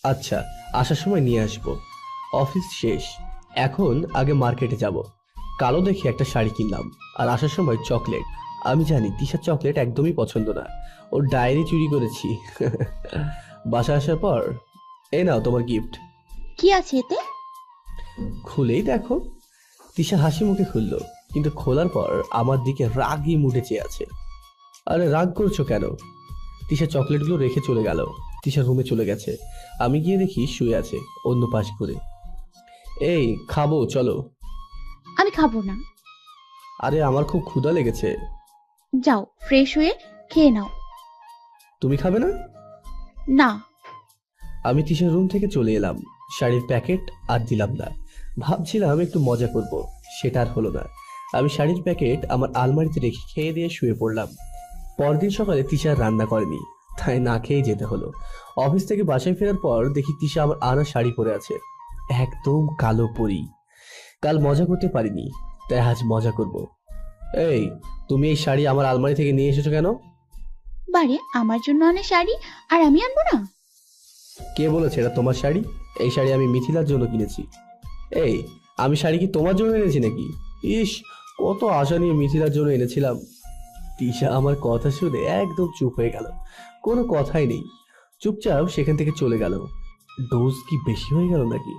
আচ্ছা, আসার সময় নিয়ে আসবো। অফিস শেষ, এখন আগে মার্কেটে যাব। কালো দেখে একটা শাড়ি কিনলাম, আর আসার সময় চকলেট। আমি জানি তিশার চকলেট একদমই পছন্দ না, ওর ডায়েরি চুরি করেছি। বাসা আসার পর এই নাও তোমার গিফট। কি আছে এতে? খুলেই দেখো। তিশা হাসি মুখে খুললো, কিন্তু খোলার পর আমার দিকে রাগি মুডে চেয়ে আছে। আরে রাগ করছো কেন? তিশা চকলেটগুলো রেখে চলে গেল। তিশা রুমে চলে গেছে। আমি গিয়ে দেখি শুয়ে আছে অন্য পাশ করে। এই খাবো, চলো। আমি খাবো না। আরে আমার খুব ক্ষুধা লেগেছে। যাও, ফ্রেশ হয়ে খেয়ে নাও। তুমি খাবে না? না। আমি তিশার রুম থেকে চলে এলাম। শাড়ির প্যাকেট আর দিলাম না। ভাবছিলাম একটু মজা করব, সেটা আর হলো না। আমি শাড়ির প্যাকেট আমার আলমারিতে রেখে খেয়ে দিয়ে শুয়ে পড়লাম। পরদিন সকালে তিশা আর রান্না করেনি, তাই না খেয়ে যেতে হলো। অফিস থেকে বাসায় ফেরার পর দেখি তিশা আমার আনা শাড়ি পরে আছে, একদম কালো পরি। কাল মজা করতে পারিনি, তাই আজ মজা করব। এই, তুমি এই শাড়ি আমার আলমারি থেকে নিয়ে এসেছো কেন? বারে, আমার জন্য আনে শাড়ি আর আমি আনবো না? কে বলেছে এটা তোমার শাড়ি? এই শাড়ি আমি মিথিলার জন্য কিনেছি। এই, আমি শাড়ি কি তোমার জন্য এনেছি নাকি? ইস, কত আশা নিয়ে মিথিলার জন্য এনেছিলাম। তিশা আমার কথা শুনে একদম চুপ হয়ে গেল, কোনো কথাই নেই। চুপচাপ সেখান থেকে চলে গেল। ডোজ কি বেশি হয়ে গেল নাকি?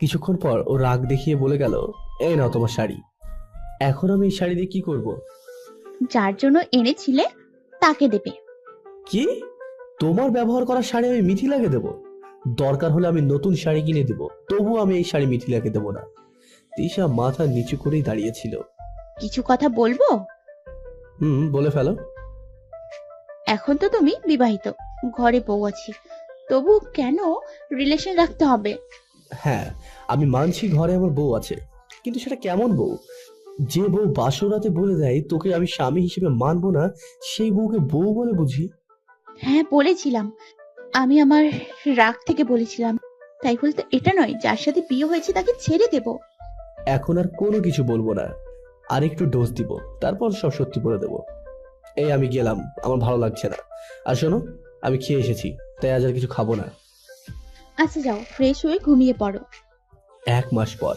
কিছুক্ষণ পর ও রাগ দেখিয়ে বলে গেল, এই নাও তোমার শাড়ি। এখন আমি এই শাড়ি দিয়ে কি করব? যার জন্য এনেছিলে তাকে দেবে। কি? তোমার ব্যবহার করা শাড়ি আমি মিথিলাকে দেব? দরকার হলে আমি নতুন শাড়ি কিনে দেব, তবুও আমি এই শাড়ি মিথিলাকে দেব না। তিশা মাথা নিচু করেই দাঁড়িয়েছিল। কিছু কথা বলবো? বলে ফেলো। এখন তো তুমি বিবাহিত, ঘরে বউ আছে, তবু কেন রিলেশন রাখতে হবে? হ্যাঁ, আমি মানছি ঘরে আমার বউ আছে, কিন্তু সেটা কেমন বউ? যে বউ বাসরাতে বলে দেয় তোকে আমি স্বামী হিসেবে মানবো না, সেই বউকে বউ বলে বুঝি? হ্যাঁ, বলেছিলাম। আমি আমার রাগ থেকে বলেছিলাম, তাই বলতে এটা নয় যার সাথে বিয়ে হয়েছে তাকে ছেড়ে দেব। এখন আর কোনো কিছু বলবো না, আর একটু ডোজ দিব, তারপর সব সত্যি বলে দেবো। এই আমি গেলাম, আমার ভালো লাগছে না। আর শোনো, আমি খেয়ে এসেছি, তাই আজ আর কিছু খাবো না। আচ্ছা যাও, ফ্রেশ হয়ে ঘুমিয়ে পড়ো। 1 মাস পর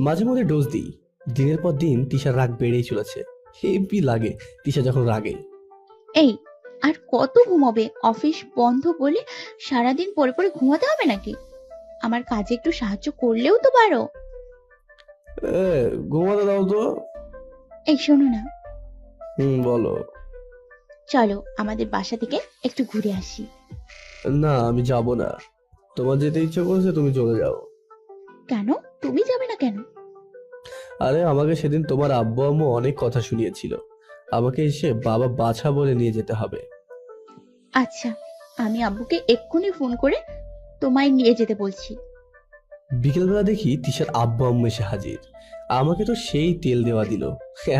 মাঝে মধ্যে ডোজ দিই। দিনের পর দিন তিশার রাগ বেড়েই চলেছে। হেভি লাগে তিশা যখন রাগে। এই, আর কত ঘুমাবে? অফিস বন্ধ বলে সারাদিন পরে পরে ঘুমাতে হবে নাকি? আমার কাজে একটু সাহায্য করলেও তো পারো। ঘুমাতে দাও তো। এই শোনো না, বলো। চলো আমাদের বাসা থেকে একটু ঘুরে আসি। না, আমি যাব না। তোমার যেতে ইচ্ছে করছে তুমি চলে যাও। কেন? তুমি যাবে না কেন? আরে আমাকে সেদিন তোমার আব্বু আম্মু অনেক কথা শুনিয়েছিল, আমাকে এসে বাবা বাছা বলে নিয়ে যেতে হবে। আচ্ছা, আমি আব্বুকে এক্ষুনি ফোন করে তোমায় নিয়ে যেতে বলছি। বিকেলবেলা দেখি তিশার আব্বু আম্মু এসে হাজির। আমাকে তো সেই তেল দেওয়া দিল,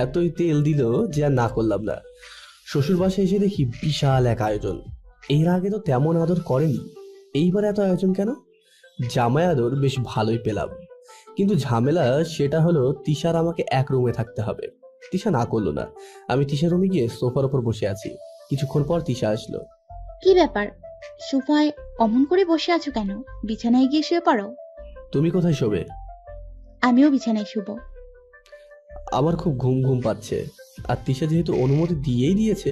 এতই তেল দিল যে আর না করলাম না। শ্বশুর বাসায় এসে দেখি বিশাল এক আয়োজন। এর আগে তো তেমন আদর করেনি, এইবার এত আয়োজন কেন? জামাই আদর বেশ ভালোই পেলাম, কিন্তু ঝামেলা সেটা হলো তিশার আমাকে এক রুমে থাকতে হবে। তিশা না করলো না। আমি তিশার রুমে গিয়ে সোফার উপর বসে আছি। কিছুক্ষণ পর তিশা আসলো। কি ব্যাপার, সোফায় অমন করে বসে আছো কেন? বিছানায় গিয়ে শুয়ে পড়ো। তুমি কোথায় শোবে? আমিও বিছানায় শুবো। আমার খুব ঘুম ঘুম পাচ্ছে, আর তিশা যেহেতু অনুমতি দিয়েই দিয়েছে,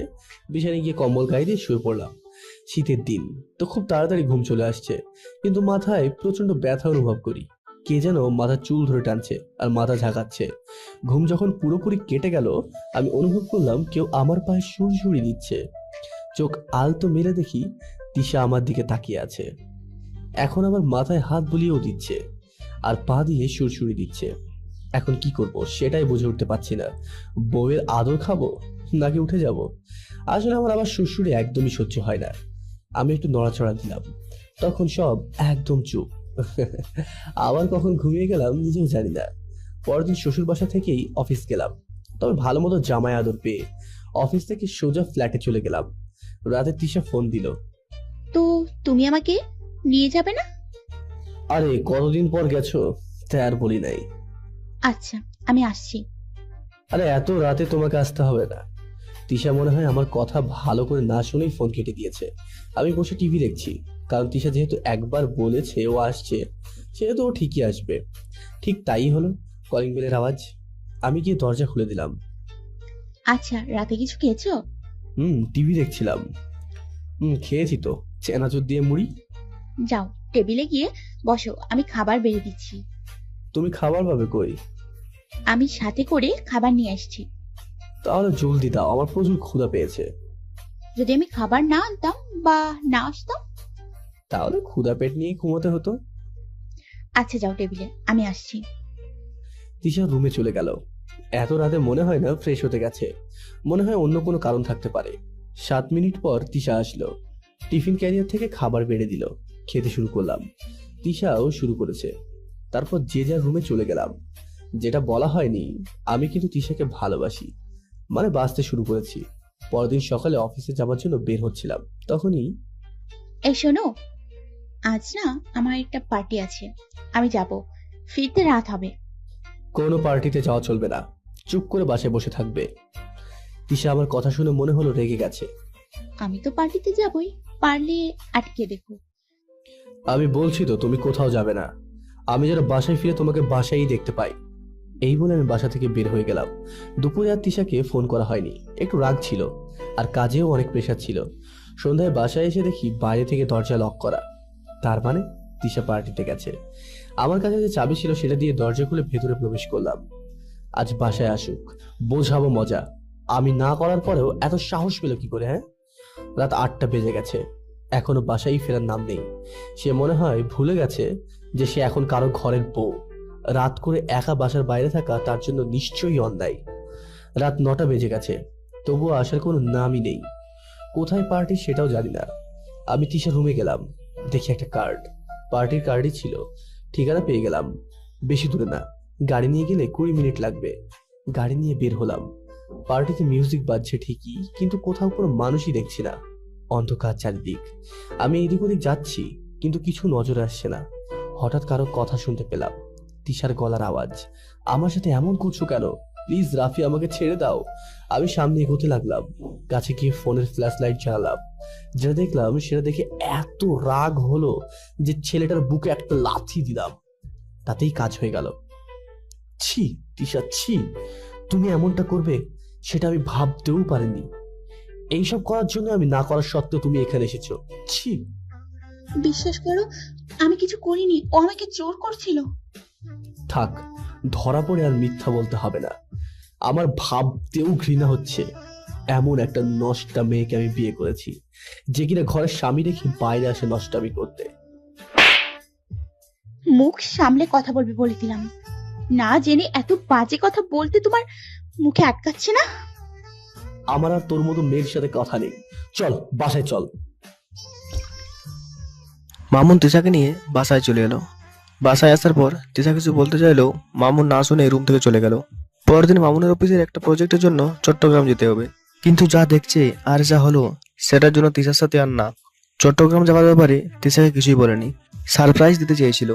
বিছানায় গিয়ে কম্বল গায়ে দিয়ে শুয়ে পড়লাম। শীতের দিন তো খুব তাড়াতাড়ি ঘুম চলে আসছে, কিন্তু মাথায় প্রচন্ড ব্যথা অনুভব করি। কে যেন মাথার চুল ধরে টানছে আর মাথা ঝাঁকাচ্ছে। ঘুম যখন পুরোপুরি কেটে গেল, আমি অনুভব করলাম কেউ আমার পায়ে সুড়সুড়ি দিচ্ছে। চোখ আলতো মেলে দেখি তিশা আমার দিকে তাকিয়ে আছে। এখন আমার মাথায় হাত বুলিয়েও দিচ্ছে আর পা দিয়ে সুড়সুড়ি দিচ্ছে। এখন কি করব সেটাই বুঝে উঠতে পারছি না। বউয়ের আদর খাবো নাকি উঠে যাব? আসলে আমার আবার শ্বশুরে একদমই সহ্য হয় না। আমি একটু নড়াচড়া দিলাম, তখন সব একদম চুপ। আবার কখন ঘুমিয়ে গেলাম নিজেও জানি না। পরদিন শ্বশুর বাসা থেকেই অফিস গেলাম, তবে ভালো মতো জামাই আদর পেয়ে অফিস থেকে সোজা ফ্ল্যাটে চলে গেলাম। রাতে তিশা ফোন দিল। তো তুমি আমাকে নিয়ে যাবে না? আরে কতদিন পর গেছো, তাই আর বলি নাই। আচ্ছা, আমি আসছি। আরে এত রাতে তোমাকে আসতে হবে না। তিশা মনে হয় আমার কথা ভালো করে না শুনেই ফোন কেটে দিয়েছে। আমি বসে টিভি দেখছি, কারণ তিশা যেহেতু একবার বলেছে ও আসছে, সেহেতু ও ঠিকই আসবে। ঠিক তাই হলো। কলিং বেলের আওয়াজ। আমি গিয়ে দরজা খুলে দিলাম। আচ্ছা, রাতে কিছু খেয়েছো? টিভি দেখছিলাম। খেয়েছি তো, চেনাচুর দিয়ে মুড়ি। যাও, টেবিলে গিয়ে বসো, আমি খাবার বেড়ে দিচ্ছি। তুমি খাবার পাবে কই? আমি সাথে করে খাবার নিয়ে আসছি। তাহলে জলদি দাও, আমার প্রচুর ক্ষুধা পেয়েছে। যদি আমি খাবার না আনতাম বা না আসতাম? তাহলে ক্ষুধা পেট নিয়ে ঘুমোতে হতো। আচ্ছা যাও টেবিলে, আমি আসছি। তিশা রুমে চলে গেল। এত রাতে মনে হয় না ফ্রেশ হতে গেছে, মনে হয় অন্য কোনো কারণ থাকতে পারে। 7 মিনিট পর তিশা আসলো, টিফিন ক্যারিয়ার থেকে খাবার বেড়ে দিল। খেতে শুরু করলাম, তিশাও শুরু করেছে। তারপর যে যার রুমে চলে গেলাম। যেটা বলা হয়নি, আমি কিন্তু তিশাকে ভালোবাসি, মানে বাঁচতে শুরু করেছি। পরদিন সকালে অফিসে যাওয়ার জন্য বের হচ্ছিলাম, তখনই এই শোনো, আজ না আমার একটা পার্টি আছে, আমি যাব, ফিরতে রাত হবে। কোনো পার্টিতে যাওয়া চলবে না, চুপ করে বাসায় বসে থাকবে। তিশা আমার কথা শুনে মনে হলো রেগে গেছে। আমি তো পার্টিতে যাবই, পারলে আটকে দেখো। আমি বলছি তো তুমি কোথাও যাবে না। আমি যেন বাসায় ফিরে তোমাকে বাসায়ই দেখতে পাই। এই বলে আমি বাসা থেকে বের হয়ে গেলাম। দুপুরে আর তিশাকে ফোন করা হয়নি, একটু রাগ ছিল আর কাজেও অনেক প্রেশার ছিল। সন্ধ্যায় বাসায় এসে দেখি বাইরে থেকে দরজা লক করা। তার মানে তিশা পার্টিতে গেছে। আমার কাছে যে চাবি ছিল সেটা দিয়ে দরজা খুলে ভেতরে প্রবেশ করলাম। আজ বাসায় আসুক, বোঝাবো মজা। আমি না করার পরেও এত সাহস পেল কি করে? হ্যাঁ, রাত 8টা বেজে গেছে, এখনো বাসায় ফেরার নাম নেই। সে মনে হয় ভুলে গেছে যে সে এখন কারো ঘরের বউ। রাত করে একা বাসার বাইরে থাকা তার জন্য নিশ্চয়ই অন্যায়। রাত 9টা বেজে গেছে, তবুও আসার কোনো নামই নেই। কোথায় পার্টি সেটাও জানি না। আমি তিশার রুমে গেলাম, দেখি একটা কার্ড। পার্টির কার্ডই ছিল। ঠিকানা পেয়ে গেলাম, বেশি দূরে না, গাড়ি নিয়ে গেলে 20 মিনিট লাগবে। গাড়ি নিয়ে বের হলাম। পার্টিতে মিউজিক বাজছে ঠিকই, কিন্তু কোথাও কোনো মানুষই দেখছি না। অন্ধকার চারিদিক। আমি এদিক ওদিক যাচ্ছি, কিন্তু কিছু নজরে আসছে না। হঠাৎ কারো কথা শুনতে পেলাম, তিশার গলার আওয়াজ। আমার সাথে এমন করছো কেন? প্লিজ রাফি, আমাকে ছেড়ে দাও। আমি সামনে এগোতে লাগলাম, কাছে গিয়ে ফোনের ফ্ল্যাশ লাইট জ্বালালাম। যেটা দেখলাম সেটা দেখে এত রাগ হলো যে ছেলেটার বুকে একটা লাথি দিলাম। তাতেই কাজ হয়ে গেল। ছি তিশা, ছি, তুমি এমনটা করবে সেটা আমি ভাবতেও পারিনি। এইসব করার জন্য আমি না করার সত্ত্বেও তুমি এখানে এসেছো। ছি। বিশ্বাস করো, আমি কিছু করিনি, ও আমাকে জোর করছিল। থাক, ধরা পড়ে আর মিথ্যা বলতে হবে না। আমার ভাবতেও ঘৃণা হচ্ছে এমন একটা নষ্টা মেয়েকে আমি বিয়ে করেছি, যে কিনা ঘরের স্বামী রেখে বাইরে আসে নষ্টামি করতে। মুখ সামলে কথা বলবে বলে দিলাম, না জেনে এত বাজে কথা বলতে তোমার মুখে আটকাচ্ছে না? আমার আর তোর মতো মেয়ের সাথে কথা নেই, চল বাসায় চল। মামুন তিশাকে নিয়ে বাসায় চলে এলো। বাসায় আসার পর তিশা কিছু বলতে চাইলেও মামুন না শুনে রুম থেকে চলে গেল। পরদিন মামুনের অফিসের একটা প্রজেক্টের জন্য চট্টগ্রাম যেতে হবে, কিন্তু যা দেখছে আর যা হলো সেটার জন্য তিশার সাথে আর না। চট্টগ্রাম যাওয়ার ব্যাপারে তিশাকে কিছুই বলেনি, সারপ্রাইজ দিতে চেয়েছিল,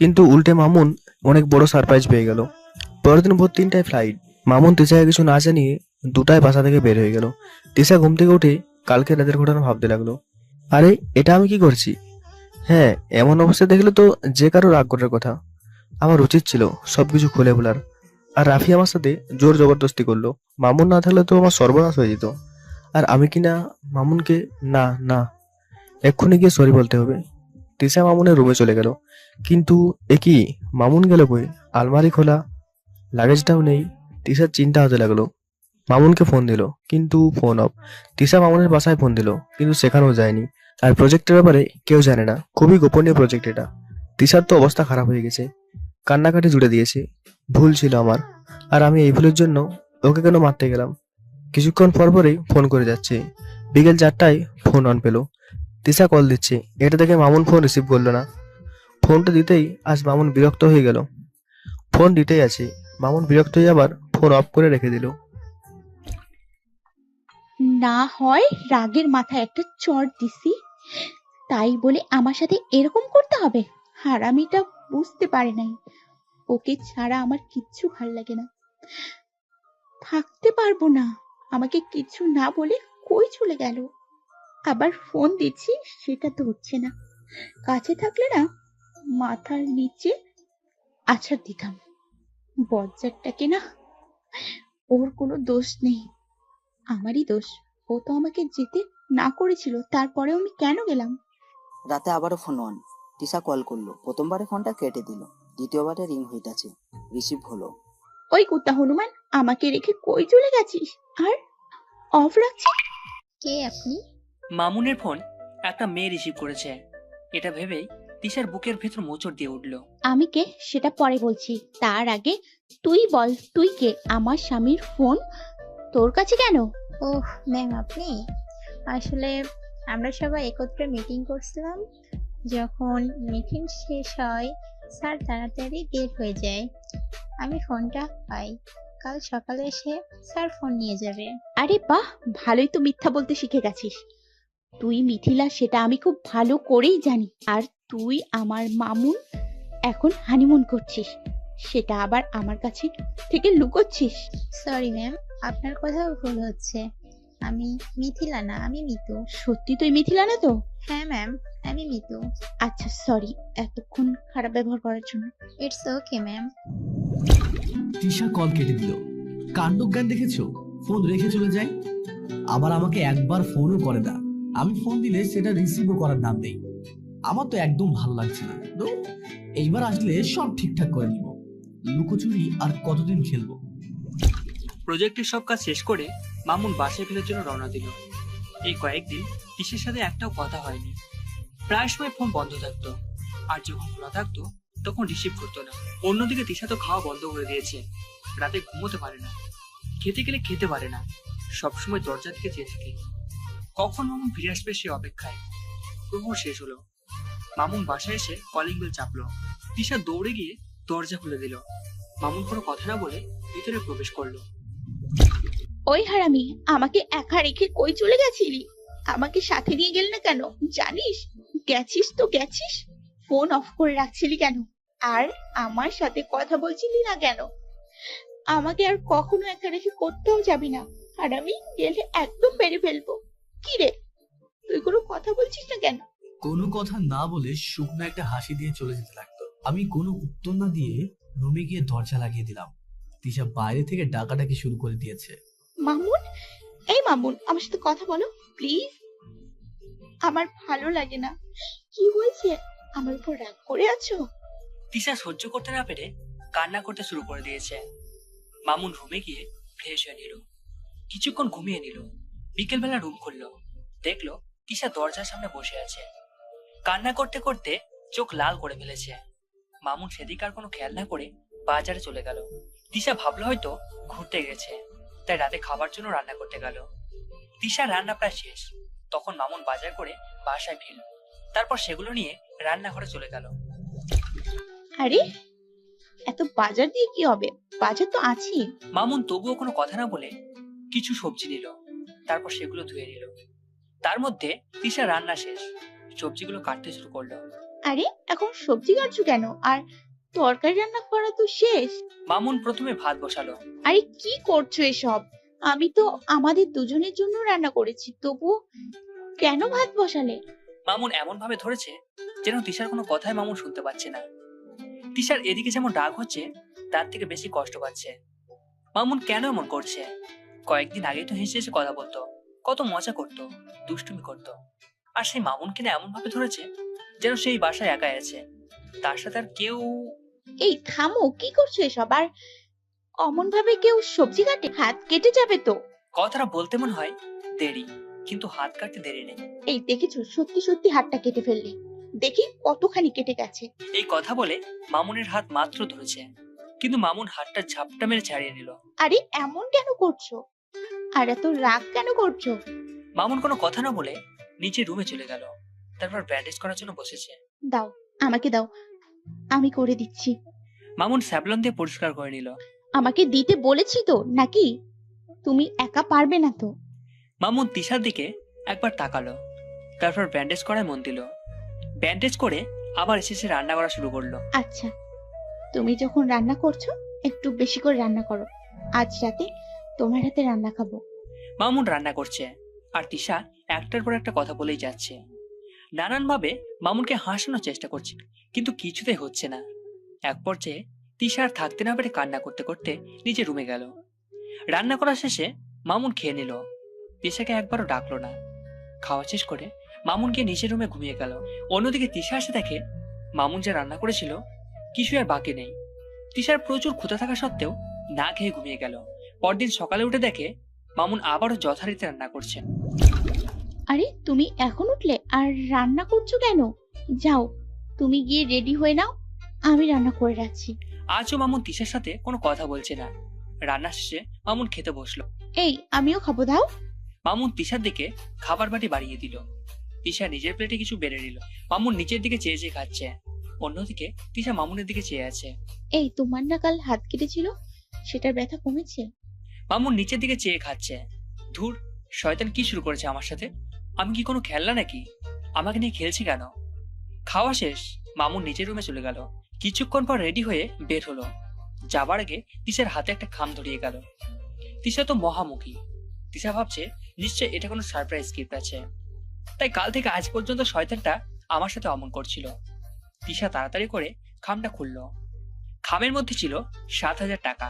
কিন্তু উল্টে মামুন অনেক বড় সারপ্রাইজ পেয়ে গেল। পরদিন ভোর 3টায় ফ্লাইট। মামুন তিশাকে কিছু না জানিয়ে 2টায় বাসা থেকে বের হয়ে গেল। তিশা ঘুম থেকে উঠে কালকে রাতের ঘটনা ভাবতে লাগলো, আরে এটা আমি কি করছি? হ্যাঁ, এমন অবস্থা দেখলে তো যে কারো রাগ করার কথা। আমার উচিত ছিল সবকিছু খুলে বলার। আর রাফি আমার সাথে জোর জবরদস্তি করলো। মামুন না থাকলে তো আমার সর্বনাশ হয়ে যেত। আর আমি কি না মামুনকে না না এক্ষুনি গিয়ে সরি বলতে হবে। তিশা মামুনের রুমে চলে গেল, কিন্তু কি মামুন গেল কই? আলমারি খোলা, লাগেজটাও নেই। তিশার চিন্তা হতে লাগলো। মামুনকে ফোন দিল, কিন্তু ফোন অফ। তিশা মামুনের বাসায় ফোন দিল, কিন্তু সেখানেও যায়নি। আর প্রজেক্টের ব্যাপারে কেউ জানে না, খুবই গোপনীয় প্রজেক্ট এটা। তিশার তো অবস্থা খারাপ হয়ে গেছে। কান্নাকাটি জুড়ে দিয়েছি। ভুল ছিল আমার, আর আমি এই ভুলের জন্য ওকে কেন মারতে গেলাম। কিছুক্ষণ পর পরেই ফোন করে যাচ্ছি। বিকেল 4টায় ফোন অন পেলো। তিশা কল দিচ্ছে, এটা দেখে মামুন ফোন রিসিভ করলো না। ফোনটা দিতেই আজ মামুন বিরক্ত হয়ে গেল। ফোন দিতেই আছি, মামুন বিরক্ত হয়ে আবার ফোন অফ করে রেখে দিল। না হয় রাগের মাথায় একটা চড় দিছি, তাই বলে আমার সাথে এরকম করতে হবে? হারামিটা বুঝতে পারে নাই ওকে ছাড়া আমার কিচ্ছু ভাল লাগে না, থাকতে পারবো না। আমাকে কিছু না বলে কই চলে গেল। আবার ফোন দিচ্ছি সেটা ধরছে না, কাছে থাকলে না মাথার নিচে আছাড় দিতাম। বজ্জারটাকে না, ওর কোনো দোষ নেই, আমারই দোষ। ও তো আমাকে যেতে না করেছিল, তারপরেও আমি কেন গেলাম? রাতে আবারও ফোন অন। তিশা কল করলো। প্রথমবারে ফোনটা কেটে দিল, দ্বিতীয়বারে রিং হইতাছে। রিসিভ হলো। ওই কুত্তা হনুমান, আমাকে রেখে কই চলে গেছিস? আর অফ রাখছিস? কে আপনি? মামুনের ফোন একটা মেয়ে রিসিভ করেছে। এটা ভেবেই তিশার বুকের ভেতর মোচড় দিয়ে উঠল। আমি কে সেটা পরে বলছি, তার আগে তুই বল, তুই কে? আমার স্বামীর ফোন তোর কাছে কেন? ওহ ম্যাম, আপনি আসলে আমরা সবাই একত্রে মিটিং করছিলাম। যখন মিটিং শেষ হয় স্যার তাড়াতাড়ি বের হয়ে যায়, আমি ফোনটা পাই। কাল সকালে এসে স্যার ফোন নিয়ে যাবে। আরে বাহ, ভালোই তো মিথ্যা বলতে শিখে গেছিস। তুই মিথিলা সেটা আমি খুব ভালো করেই জানি। আর তুই আমার মামুন এখন হানিমুন করছিস, সেটা আবার আমার কাছে থেকে লুকোচ্ছিস। সরি ম্যাম, আপনার কোথাও ভুল হচ্ছে। আমি মিথিলা না, আমি মিতু। সত্যি তুই মিথিলা না তো? হ্যাঁ ম্যাম, আমি মিতু। আচ্ছা সরি এতক্ষণ খারাপ ব্যবহার করার জন্য। It's okay ma'am. Tisha call কেটে দিল। কাণ্ডজ্ঞান দেখেছো, ফোন রেখে চলে যায়। আবার আমাকে একবার ফোনও করে না। আমি ফোন দিলে সেটা রিসিভও করার নাম নেই। আমার তো একদম ভালো লাগছে না। ধুর, এইবার আসলে সব ঠিকঠাক করে নিব। লুকোচুরি আর কতদিন খেলবো। প্রজেক্টের সব কাজ শেষ করে মামুন বাসায় ফেরার জন্য রওনা দিল। এই কয়েকদিন তিশার সাথে একটাও কথা হয়নি। প্রায় সময় ফোন বন্ধ থাকতো, আর যখন খোলা থাকতো তখন রিসিভ করতো না। অন্যদিকে তিশা তো খাওয়া বন্ধ করে দিয়েছে। রাতে ঘুমোতে পারে না, খেতে গেলে খেতে পারে না, সবসময় দরজার দিকে চেয়ে থাকে। কখন মামুন ফিরে আসবে সে অপেক্ষায়। প্রহর শেষ হলো। মামুন বাসায় এসে কলিং বেল চাপলো। তিশা দৌড়ে গিয়ে দরজা খুলে দিল। মামুন কোনো কথা না বলে ভিতরে প্রবেশ করলো। ওই হারামি, আমাকে একা রেখে কই চলে গেছিলি? আমাকে সাথে নিয়ে গেল না কেন? জানিস গেছিস তো গেছিস, ফোন অফ করে রাখছিলি কেন? আর আমার সাথে কথা বলছিলি না কেন? আমাকে আর কখনো একা রেখে কোথাও যাবি না, আর আমি গেলে একদম মেরে ফেলবো। কি রে, তুই কোনো কথা বলছিস না কেন? কোনো কথা না বলে শুকনো একটা হাসি দিয়ে চলে যেতে লাগতো। আমি কোনো উত্তর না দিয়ে রুমে গিয়ে দরজা লাগিয়ে দিলাম। তিশা বাইরে থেকে ডাকাডাকি শুরু করে দিয়েছে। মামুন, এই মামুন, আমার সাথে কথা বলো প্লিজ। আমার ভালো লাগে না। কি হয়েছে, আমার উপর রাগ করে আছো? তিশা সহ্য করতে না পেরে কান্না করতে শুরু করে দিয়েছে। মামুন রুমে গিয়ে ফ্রেশ হয়ে নিল, কিছুক্ষণ ঘুমিয়ে নিল। বিকেলবেলা রুম খুললো, দেখলো তিশা দরজার সামনে বসে আছে, কান্না করতে করতে চোখ লাল করে ফেলেছে। মামুন সেদিকে আর কোনো খেয়াল না করে বাজারে চলে গেল। তিশা ভাবলো হয়তো ঘুরতে গেছে, তাই রাতে খাবার জন্য রান্না করতে গেল। তিশা রান্না প্রায় শেষ, তখন মামুন বাজার করে বাসায় ফিরল। তারপর সেগুলো নিয়ে রান্নাঘরে চলে গেল। আরে এত বাজার দিয়ে কি হবে, বাজার তো আছে। মামুন তবুও কোনো কথা না বলে কিছু সবজি নিল, তারপর সেগুলো ধুয়ে নিল। তার মধ্যে তিশা রান্না শেষ, সবজিগুলো কাটতে শুরু করলো। আরে এখন সবজি কাটছো কেন? আর তরকারি রান্না করা তো শেষ। মামুন প্রথমে ভাত বসালো। আরে কি করছো এসব? আমি তো আমাদের দুজনের জন্য রান্না করেছি, তবু কেন ভাত বসালে? মামুন এমন ভাবে ধরেছে যেন তিশার কোনো কথাই মামুন শুনতে পাচ্ছে না। তিশার এদিকে যেমন রাগ হচ্ছে, তার থেকে বেশি কষ্ট পাচ্ছে। মামুন কেন এমন করছে? কয়েকদিন আগেই তো হেসে হেসে কথা বলতো, কত মজা করতো, দুষ্টুমি করতো। আর সেই মামুন কিনা এমন ভাবে ধরেছে যেন সেই বাসায় একাই আছে, তার সাথে আর কেউ। এই থামো, কি করছো এসব? আর অমন ভাবে কেউ সবজি কাটে? হাত কেটে যাবে তো। কথাটা বলতে মনে হয় দেরি, কিন্তু হাত কাটতে দেরি নেই। এই দেখেছো, সত্যি সত্যি হাতটা কেটে ফেললি। দেখি কতখানি কেটে গেছে। এই কথা বলে মামুনের হাত মাত্র ধরেছে, কিন্তু মামুন হাতটা ঝাপটা মেরে ছাড়িয়ে নিল। আরে এমন কেন করছো? আর এত রাগ কেন করছো? মামুন কোনো কথা না বলে নিচে রুমে চলে গেল। তারপর ব্যান্ডেজ করার জন্য বসেছে। দাও, আমাকে দাও, আমি করে দিচ্ছি। মামুন স্যাভলন দিয়ে পরিষ্কার করে নিল। আমাকে দিতে বলেছি তো নাকি? তুমি একা পারবে না তো? মামুন তিশার দিকে একবার তাকালো, তারপর ব্যান্ডেজ করায় মন দিল। ব্যান্ডেজ করে আবার এসে রান্না করা শুরু করলো। আচ্ছা, তুমি যখন রান্না করছো একটু বেশি করে রান্না করো। আজ রাতে তোমার হাতে রান্না খাবো। মামুন রান্না করছে আর তিশা একটার পর একটা কথা বলেই যাচ্ছে। নানানভাবে মামুনকে হাসানোর চেষ্টা করছে, কিন্তু কিছুতেই হচ্ছে না। এক পর্যায়ে তিশা আর থাকতে না পেরে কান্না করতে করতে নিজে রুমে গেল। রান্না করা শেষে মামুন খেয়ে নিল। তিশাকে একবারও ডাকলো না। খাওয়া শেষ করে মামুন গিয়ে নিচের রুমে ঘুমিয়ে গেল। অন্যদিকে তিশা এসে দেখে মামুন যা রান্না করেছিল কিছু আর বাকি নেই। তিশার প্রচুর ক্ষুধা থাকা সত্ত্বেও না খেয়ে ঘুমিয়ে গেল। পরদিন সকালে উঠে দেখে মামুন আবারও যথারীতি রান্না করছে। আরে তুমি এখন উঠলে আর রান্না করছো কেন? যাও, তুমি গিয়ে রেডি হয়ে নাও, আমি রান্না করে রাখছি। আজও মামুন তিশার সাথে কোনো কথা বলছে না। রান্না শেষে মামুন খেতে বসলো। এই আমিও খাবো, দাও। মামুন তিশার দিকে খাবার বাটি বাড়িয়ে দিল। তিশা নিজের প্লেটে কিছু বেড়ে নিল। মামুন নিচের দিকে চেয়ে চেয়ে খাচ্ছে। অন্যদিকে তিশা মামুনের দিকে চেয়ে আছে। এই তোমার না কাল হাত কেটেছিল, সেটার ব্যথা কমেছে? মামুন নিচের দিকে চেয়ে খাচ্ছে। ধুর, শয়তান কি শুরু করেছে আমার সাথে? আমি কি কোনো খেলনা নাকি? আমাকে নিয়ে খেলছি কেন? খাওয়া শেষ, মামুন নিচের রুমে চলে গেল। কিছুক্ষণ পর রেডি হয়ে বের হলো। যাবার আগে তিশার হাতে একটা খাম ধরিয়ে গেল। তিশা তো মহামুখী। তিশা ভাবছে নিশ্চয় এটা কোনো সারপ্রাইজ গিফট আছে, তাই কাল থেকে আজ পর্যন্ত শয়তানটা আমার সাথে অমন করছিল। তিশা তাড়াতাড়ি করে খামটা খুললো। খামের মধ্যে ছিল 7,000 টাকা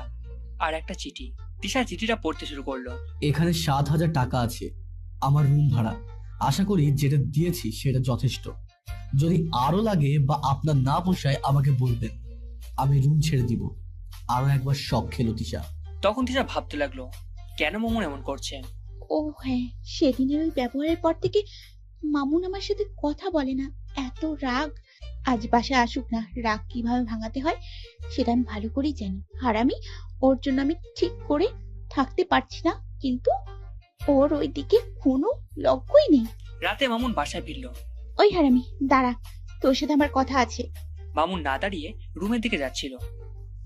আর একটা চিঠি। তিশা চিঠিটা পড়তে শুরু করলো। এখানে 7,000 টাকা আছে, আমার রুম ভাড়া। আশা করি যেটা দিয়েছি সেটা যথেষ্ট। যদি আরো লাগে বা আপনার না পোষায় আমাকে বলবেন, আমি রুম ছেড়ে দিব। আরো একবার শখ খেলো তিশা। তখন তিশা ভাবতে লাগলো, কেন মামুন এমন করছে? ও হ্যাঁ, সেদিনের ওই ব্যবহারের পর থেকে মামুন আমার সাথে কথা বলে না। এত রাগ। আজ বাসায় আসুক না, রাগ কিভাবে ভাঙাতে হয় সেটা আমি ভালো করেই জানি। আর ওর জন্য আমি ঠিক করে থাকতে পারছি না, কিন্তু ওর ওই দিকে কোনো লক্ষ্যই নেই। রাতে মামুন বাসায় ফিরল। ওই হারামি, দাঁড়া, তোর সাথে আমার কথা আছে। মামুন না দাঁড়িয়ে রুমের দিকে যাচ্ছিল।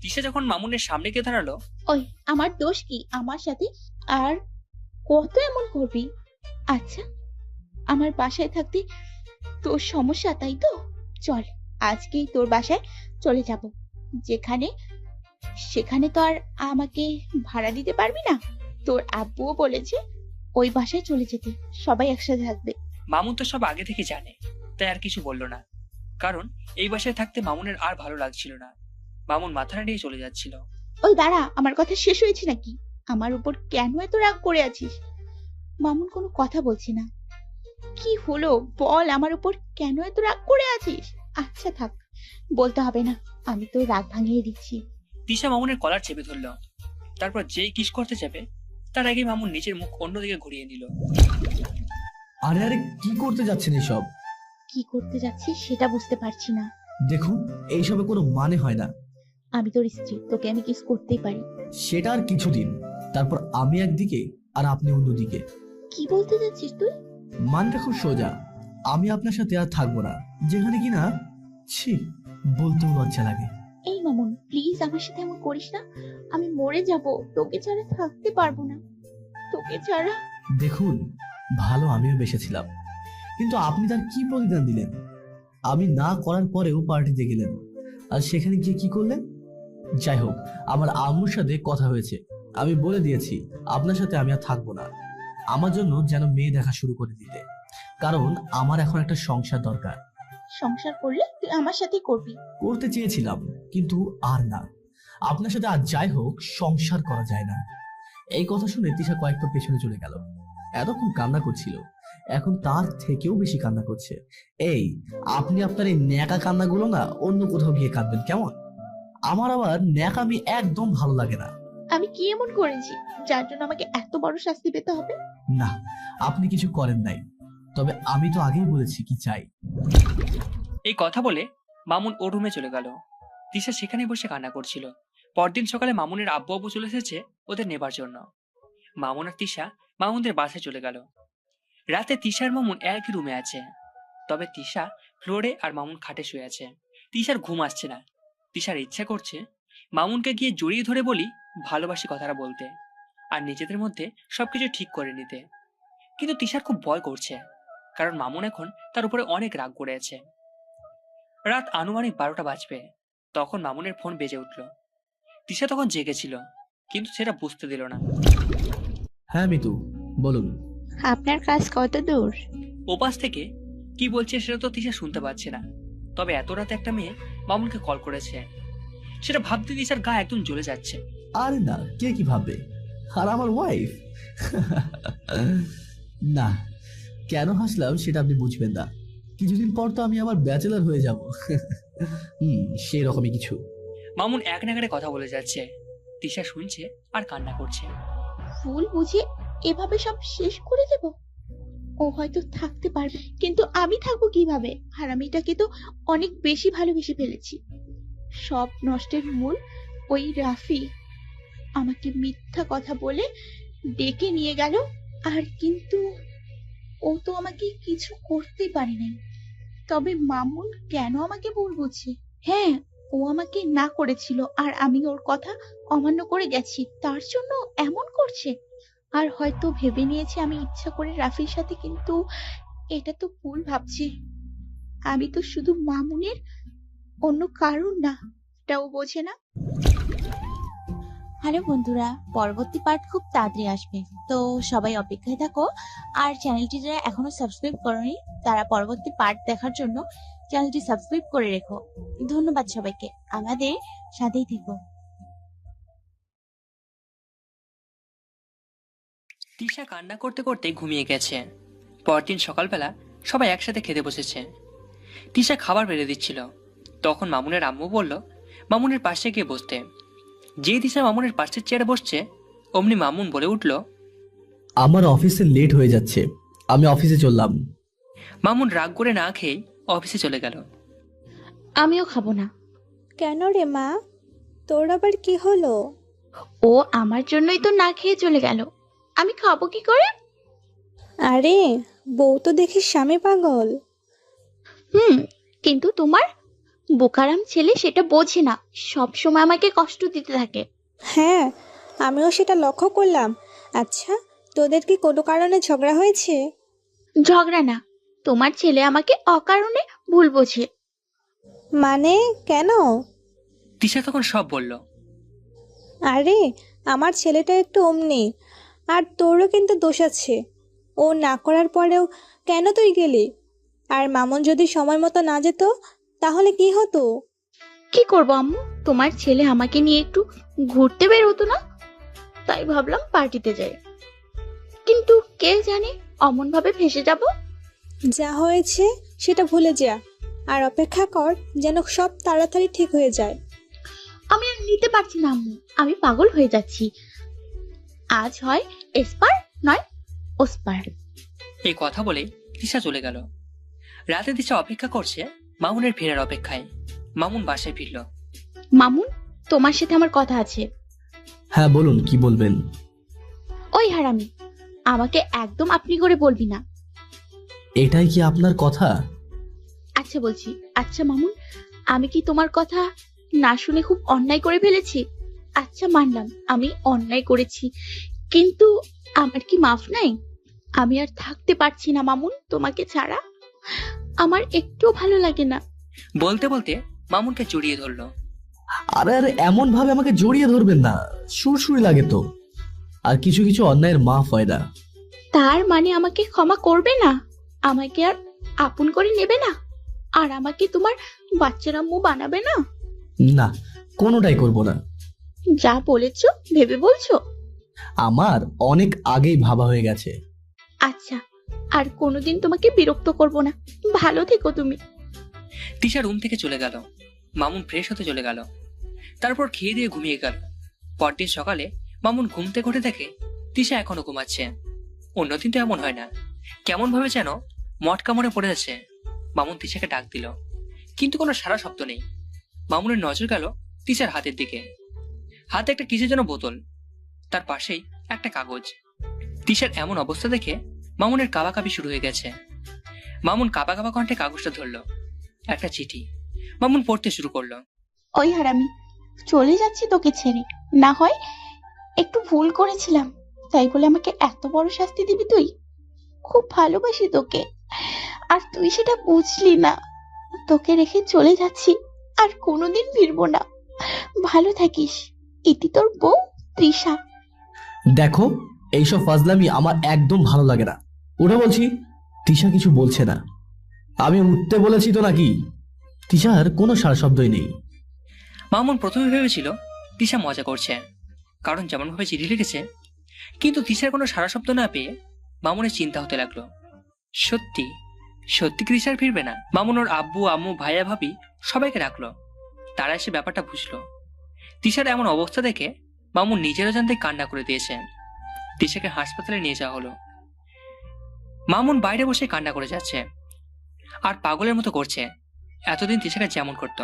তিশা যখন মামুনের সামনে গিয়ে দাঁড়ালো, ওই আমার দোষ কি আমার সাথে? আর কত এমন করবি? আচ্ছা, আমার বাসায় থাকতে তোর সমস্যা তাই তো? চল, আজকেই তোর বাসায় চলে যাব। সেখানে তো আর আমাকে ভাড়া দিতে পারবি না। তোর আব্বুও বলেছে ওই বাসায় চলে যেতে, সবাই একসাথে থাকবে। মামুন তো সব আগে থেকে জানে, তাই আর কিছু বলল না। কারণ এই বাসায় থাকতে মামুনের আর ভালো লাগছিল না। মামুন মাথা নাড়িয়ে চলে যাচ্ছিল। ওই দাঁড়া, আমার কথা শেষ হয়েছে নাকি? আমার উপর কেন এত রাগ করে আছিস? মামুন কোনো কথা বলছে না। কি হলো বল, আমার উপর কেন এত রাগ করে আছিস? আচ্ছা থাক, বলতে হবে না, আমি তো রাগ ভাঙিয়ে দিচ্ছি। তিশা মামুনের কলার চেপে ধরল। তারপর যেই কিস করতে যাবে তার আগে মামুন নিজের মুখ অন্যদিকে ঘুরিয়ে নিল। আরে আরে, কি করতে যাচ্ছেন এসব? কি করতে যাচ্ছি সেটা বুঝতে পারছি না। দেখুন, এইসবে কোনো মানে হয় না। আমি তোর স্ত্রী, তোকে আমি কিস করতেই পারি। সেটা আর কিছুদিন, তারপর আমি একদিকে আর আপনি অন্যদিকে। কি বলতে যাচ্ছিস তুই? মানটা খুব সোজা, আমি আপনার সাথে আর থাকবো না, যেখানে কিনা ছি, বলতেও লজ্জা লাগে। এই মামুন, প্লিজ আমার সাথে এমন করিস না। আমি মরে যাব, তোকে ছাড়া থাকতে পারবো না, তোকে ছাড়া। দেখুন, ভালো আমিও বেসেছিলাম, কিন্তু আপনি তার কি প্রতিদান দিলেন? আমি না করার পরেও পার্টিতে গেলেন, আর সেখানে গিয়ে কি করলেন? যাই হোক, আমার আম্মুর সাথে কথা হয়েছে, আমি বলে দিয়েছি আপনার সাথে আমি আর থাকবো না। আমার জন্য যেন মেয়ে দেখা শুরু করে দিতে, কারণ আমার এখন একটা সংসার দরকার। সংসার করলে তুই আমার সাথেই করবি? করতে চেয়েছিলাম, কিন্তু আর না। আপনার সাথে আর যাই হোক, সংসার করা যায় না। এই কথা শুনে তিশা কয়েকটা পেছনে চলে গেল। এতক্ষণ কান্না করছিল, এখন তার থেকেও বেশি কান্না করছে। এই, আপনি আপনার এই ন্যাকা কান্নাগুলো না অন্য কোথাও গিয়ে কাঁদবেন, কেমন? আমার আবার ন্যাকামি একদম ভালো লাগে না। আমি কি এমন করেছি যার জন্য আমাকে এত বড় শাস্তি পেতে হবে? না, আপনি কিছু করেন নাই, তবে আমি তো আগেই বলেছি কি চাই। এই কথা বলে মামুন ওর রুমে চলে গেল। তিশা সেখানে বসে কান্না করছিল। পরদিন সকালে মামুনের আব্বু আব্বু চলে এসেছে ওদের নেবার জন্য। মামুন আর তিশা মামুনদের বাসায় চলে গেল। রাতে তিশার মামুন একই রুমে আছে, তবে তিশা ফ্লোরে আর মামুন খাটে শুয়ে আছে। তিশার ঘুম আসছে না। তিশার ইচ্ছা করছে মামুনকে গিয়ে জড়িয়ে ধরে বলি ভালোবাসি কথাটা বলতে, আর নিজেদের মধ্যে সবকিছু ঠিক করে নিতে। কিন্তু তিশার খুব ভয় করছে, কারণ মামুন এখন তার উপরে অনেক রাগ করে আছে। রাত আনুমানিক 12টা বাজবে, তখন মামুনের ফোন বেজে উঠল। তিশা তখন জেগেছিল, কিন্তু সেটা বুঝতে দিল না। হ্যাঁ মিতু, বলুন। আপনার কাজ কত দূর? ওপাশ থেকে কি বলছে সেটা তো তিশা শুনতে পাচ্ছে না, তবে এত রাতে একটা মেয়ে মামুনকে কল করেছে, সেটা ভাবতে তিশার গা একদম জ্বলে যাচ্ছে। আরে না, কে কি ভাববে? আর আমার ওয়াইফ? না, কেন হাসলাম সেটা আপনি বুঝবেন না। কিছুদিন পর তো আমি আবার ব্যাচেলর হয়ে যাব। সেই রকমই কিছু। মামুন এক নাগাড়ে কথা বলে যাচ্ছে। তিশা শুনছে আর কান্না করছে। ফুল বুঝে এভাবে সব শেষ করে দেব? ও হয়তো থাকতে পারবে, কিন্তু আমি থাকবো কিভাবে? হারামিটাকে তো অনেক বেশি ভালোবেসে ফেলেছি। সব নষ্টের মূল ওই রাফি আমাকে মিথ্যা কথা বলে ডেকে নিয়ে গেল, আর কিন্তু ও তো আমাকে কিছু করতে পারে নাই। তবে মামুন কেন আমাকে ভুল বুঝছে? হ্যাঁ, ও আমাকে না করেছিল আর আমি ওর কথা অমান্য করে গেছি, তার জন্য এমন করছে। আর হয়তো ভেবে নিয়েছে আমি ইচ্ছা করে রাফির সাথে, কিন্তু এটা তো ভুল ভাবছি। আমি তো শুধু মামুনের, অন্য কারণ না, এটাও বোঝে না। হ্যালো বন্ধুরা, পরবর্তী পার্ট খুব তাড়াতাড়ি আসবে, তো সবাই অপেক্ষায় থাকো। আর চ্যানেলটি যারা এখনো সাবস্ক্রাইব করোনি তারা পরবর্তী পার্ট দেখার জন্য চ্যানেলটি সাবস্ক্রাইব করে রেখো। ধন্যবাদ সবাইকে, আমাদের সাথেই থেকো। তিশা কান্না করতে করতে ঘুমিয়ে গেছে। পরদিন সকালবেলা সবাই একসাথে খেতে বসেছে। তিশা খাবার বেড়ে দিচ্ছিল, তখন মামুনের আম্মু বলল মামুনের পাশে গিয়ে বসতে। যে তিশা মামুনের পাশের চেয়ারে বসছে, অমনি মামুন বলে উঠল, আমার অফিসে লেট হয়ে যাচ্ছে, আমি অফিসে চললাম। মামুন রাগ করে না খেয়ে অফিসে চলে গেল। আমিও খাবো না। কেন রে মা, তোর আবার কি হলো? ও আমার জন্যই তো না খেয়ে চলে গেল, আমি খাবো কি করে? আরে বউ তো দেখি স্বামী পাগল। কিন্তু তোমার বোকারাম ছেলে সেটা বোঝে না, সব সময় আমাকে কষ্ট দিতে থাকে। হ্যাঁ, আমিও সেটা লক্ষ্য করলাম। আচ্ছা, তোদের কি কোনো কারণে ঝগড়া হয়েছে? ঝগড়া না, তোমার ছেলে আমাকে অকারণে ভুল বোঝে। মানে কেন? তিশা তখন সব বলল। আরে আমার ছেলেটা একটু অমনি, আর তোরও কিন্তু দোষ আছে। ও না করার পরেও কেন তুই গেলি? আর মামুন যদি সময় মতো না যেত তাহলে কি হতো? কি করবো আম্মু, তোমার ছেলে আমাকে নিয়ে একটু ঘুরতে বের হতো না, তাই ভাবলাম পার্টিতে যাই, কিন্তু কে জানে অমন ভাবে ফেসে যাব। যা হয়েছে সেটা ভুলে যা, আর অপেক্ষা কর যেন সব তাড়াতাড়ি ঠিক হয়ে যায়। আমি আর নিতে পারছি না আম্মু, আমি পাগল হয়ে যাচ্ছি। আজ হয় এসপার, নয় ওসপার। এই কথা বলে তিশা চলে গেল। রাতে তিশা অপেক্ষা করছে মামুনের ফেরার অপেক্ষায়। মামুন বাসায় ফিরল। মামুন, তোমার সাথে আমার কথা আছে। হ্যাঁ বলুন, কি বলবেন? ওই হারামি, আমাকে একদম আপনি করে বলবি না। এটাই কি আপনার কথা? আচ্ছা বলছি। আচ্ছা মামুন, আমি কি তোমার কথা না শুনে খুব অন্যায় করে ফেলেছি? আচ্ছা মানলাম আমি অন্যায় করেছি, কিন্তু আমার কি মাফ নাই? আমি আর থাকতে পারছি না মামুন তোমাকে ছাড়া, আমার একটু ভালো লাগে না। বলতে বলতে মামুনকে জড়িয়ে ধরল। আরে আরে, এমন ভাবে আমাকে জড়িয়ে ধরবেন না, সুরসুরি লাগে তো। আর কিছু কিছু অন্যায়ের মাফ হয় না। তার মানে আমাকে ক্ষমা করবে না, আমাকে আর আপন করে নেবে না, আর আমাকে তোমার বাচ্চার আম্মু বানাবে না? না, কোনোটাই করব না। যা বলেছো ভেবে বলছো? আমার অনেক আগেই ভাবা হয়ে গেছে। আচ্ছা, আর কোনোদিন তোমাকে বিরক্ত করব না, ভালো থেকো তুমি। তিশা রুম থেকে চলে গেল। মামুন ফ্রেশ হতে চলে গেল, তারপর খেয়ে দিয়ে ঘুমিয়ে গেল। পরদিন সকালে মামুন ঘুম থেকে উঠে দেখে তিশা এখনো ঘুমাচ্ছে। অন্যদিন তো এমন হয় না, কেমন ভাবে যেন মটকা মনে পড়ে আছে। মামুন তিশাকে ডাক দিল, কিন্তু কোনো সারা শব্দ নেই। মামুনের নজর গেল তিশার হাতের দিকে। হাতে একটা কিসের যেন বোতল, তার পাশেই একটা কাগজ। তিশার এমন অবস্থা দেখে মামুনের কাঁপাকাঁপি শুরু হয়ে গেছে। মামুন কাঁপা কাঁপা কণ্ঠে কাগজটা ধরলো। একটা চিঠি। মামুন পড়তে শুরু করলো। ওই হারামি, চলে যাচ্ছি তোকে ছেড়ে। না হয় একটু ভুল করেছিলাম, তাই বলে আমাকে এত বড় শাস্তি দিবি তুই? খুব ভালোবাসি তোকে, আর তুই সেটা বুঝলি না। তোকে রেখে চলে যাচ্ছি, আর কোনোদিন ফিরবো না। ভালো থাকিস। ইতি তোর বউ তৃষা। দেখো, এইসব ফাজলামি আমার একদম ভালো লাগে না। উঠে বলছি। তিশা কিছু বলছে না। আমি উঠতে বলেছি তো নাকি? তিশার কোনো সারা শব্দই নেই। মামুন প্রথমে ভেবেছিল তিশা মজা করছে, কারণ যেমন ভাবে চিঠি লিখেছে। কিন্তু তিশার কোনো সারা শব্দ না পেয়ে মামুনের চিন্তা হতে লাগলো, সত্যি সত্যি কি তিশার ফিরবে না? মামুন ওর আব্বু আম্মু ভাইয়া ভাবি সবাইকে ডাকলো। তারা এসে ব্যাপারটা বুঝলো। তিশার এমন অবস্থা দেখে মামুন নিজেরও জানতে কান্না করে দিয়েছে। তিশাকে হাসপাতালে নিয়ে যাওয়া হলো। মামুন বাইরে বসে কান্না করে যাচ্ছে আর পাগলের মতো করছে। এতদিন তিশাকে যেমন করত।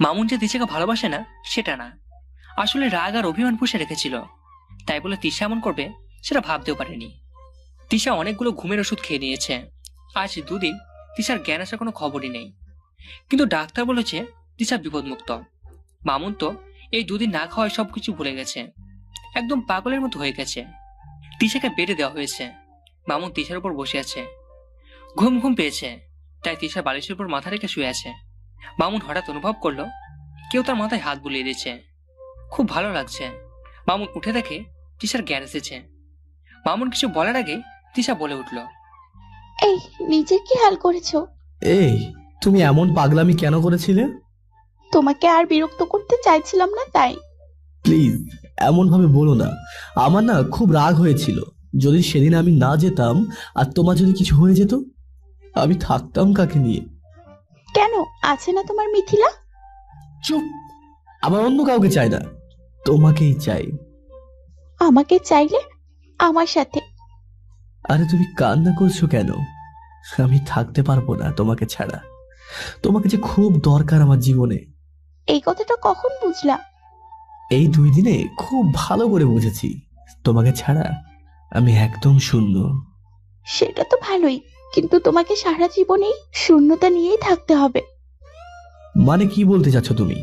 মামুন যে তিশাকে ভালোবাসে না সেটা না, আসলে রাগ আর অভিমান পুষে রেখেছিল। তাই বলে তিশা এমন করবে সেটা ভাবতেও পারেনি। তিশা অনেকগুলো ঘুমের ওষুধ খেয়ে নিয়েছে। আজ 2 দিন তিশার জ্ঞান আসার কোনো খবরই নেই। কিন্তু ডাক্তার বলেছে তিশা বিপদমুক্ত। মামুন তো এই 2 দিন না খাওয়ায় সবকিছু ভুলে গেছে, একদম পাগলের মতো হয়ে গেছে। তিশাকে বেডে দেওয়া হয়েছে। মামুন তিশার উপর বসে আছে। ঘুম ঘুম পেয়েছে, তাই তিশা বালিশের উপর মাথা রেখে শুয়ে আছে। মামুন হঠাৎ অনুভব করলো কেউ তার মাথায় হাত বুলিয়ে দিচ্ছে। খুব ভালো লাগছে। মামুন উঠে দেখে তিশার জ্ঞান এসেছে। মামুন কিছু বলার আগে তিশা বলে উঠল, এই নিজের কি হাল করেছো? এই, তুমি এমন পাগলামি কেন করেছিলে? তোমাকে আর বিরক্ত করতে চাইছিলাম না তাই। প্লিজ এমন ভাবে বলো না। আমার না খুব রাগ হয়েছিল। যদি সেদিন আমি না যেতাম আর তোমার যদি কিছু হয়ে যেত, আমি থাকতাম কাকে নিয়ে? কেন, আছে না তোমার মিথিলা? চুপ। আমার অন্য কাউকে চাই না, তোমাকেই চাই। আমাকে চাইলে আমার সাথে। আরে তুমি কান্না করছো কেন? আমি থাকতে পারবো না তোমাকে ছাড়া। তোমাকে যে খুব দরকার আমার জীবনে। এই কথাটা কখন বুঝলা? এই 2 দিনে খুব ভালো করে বুঝেছি। তোমাকে ছাড়া আমি একদম শূন্য। সেটা তো ভালোই, কিন্তু তোমাকে সারা জীবনেই শূন্যতা নিয়েই থাকতে হবে। মানে কি বলতে চাচ্ছ তুমি?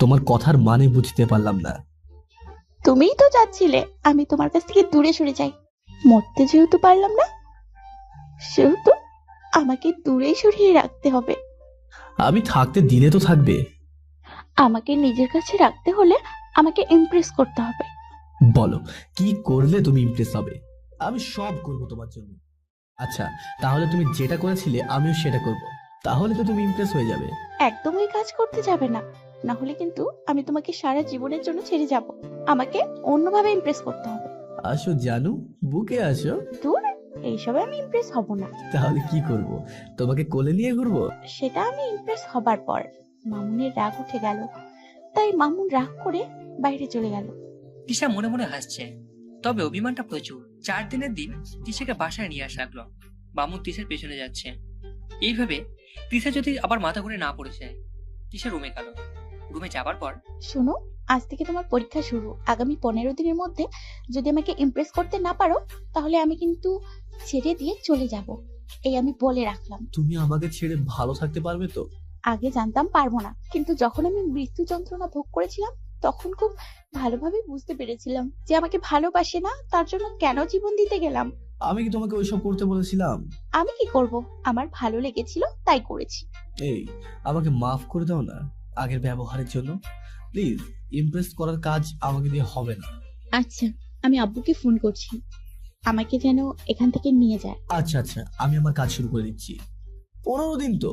তোমার কথার মানে বুঝতে পারলাম না। তুমিই তো চাচ্ছিলে আমি তোমার কাছ থেকে দূরে সরে যাই। মরতে যেহেতু পারলাম না, সেহেতু আমাকে দূরে সরিয়ে রাখতে হবে। আমি থাকতে দিলে তো থাকবে। আমাকে নিজের কাছে রাখতে হলে আমাকে ইমপ্রেস করতে হবে। বলো, কি করলে তুমি ইমপ্রেস হবে? আমি সব করব তোমার জন্য। আচ্ছা, তাহলে তুমি যেটা করেছিলে আমিও সেটা করব। তাহলে তো তুমি ইমপ্রেস হয়ে যাবে। একদমই কাজ করতে যাবে না, না হলে কিন্তু আমি তোমাকে সারা জীবনের জন্য ছেড়ে যাব। আমাকে অন্যভাবে ইমপ্রেস করতে হবে। আসো জানু, বুকে আসো। দূর, এইসবে আমি ইমপ্রেস হব না। তাহলে কি করব? তোমাকে কোলে নিয়ে ঘুরবো? সেটা আমি ইমপ্রেস হবার পর। মামুনের রাগ উঠে গেল, তাই মামুন রাগ করে বাইরে চলে গেল। তিশা মনে মনে হাসছে, তবে অভিমানটা প্রচুর। 4 দিনের দিন তিশাকে বাসায় নিয়ে আসা লাগলো। মামুন তিশার পেছনে যাচ্ছে। এইভাবে তিশা যদি আবার মাথা ঘুরে না পড়ে যায়। তিশা রুমে গেল। রুমে যাবার পর, শোনো, আজ থেকে তোমার পরীক্ষা শুরু। আগামী 15 দিনের মধ্যে যদি আমাকে ইমপ্রেস করতে না পারো, তাহলে আমি কিন্তু ছেড়ে দিয়ে চলে যাব। এই আমি বলে রাখলাম। তুমি আমাকে ছেড়ে ভালো থাকতে পারবে তো? আগে জানতাম পারবো না, কিন্তু যখন আমি মৃত্যু যন্ত্রণা ভোগ করেছিলাম তখন খুব ভালোভাবে বুঝতে পেরেছিলাম যে আমাকে ভালোবাসে না, তার জন্য কেন জীবন দিতে গেলাম। আমি কি তোমাকে ওইসব করতে বলেছিলাম? আমি কি করব, আমার ভালো লেগেছিল তাই করেছি। এই, আমাকে মাফ করে দাও না আগের ব্যবহারের জন্য। প্লিজ, ইমপ্রেস করার কাজ আমাকে দিয়ে হবে না। আচ্ছা, আমি আব্বুকে ফোন করছি, আমাকে যেন এখান থেকে নিয়ে যায়। আচ্ছা আচ্ছা, আমি আমার কাজ শুরু করে দিচ্ছি। 15 দিন তো,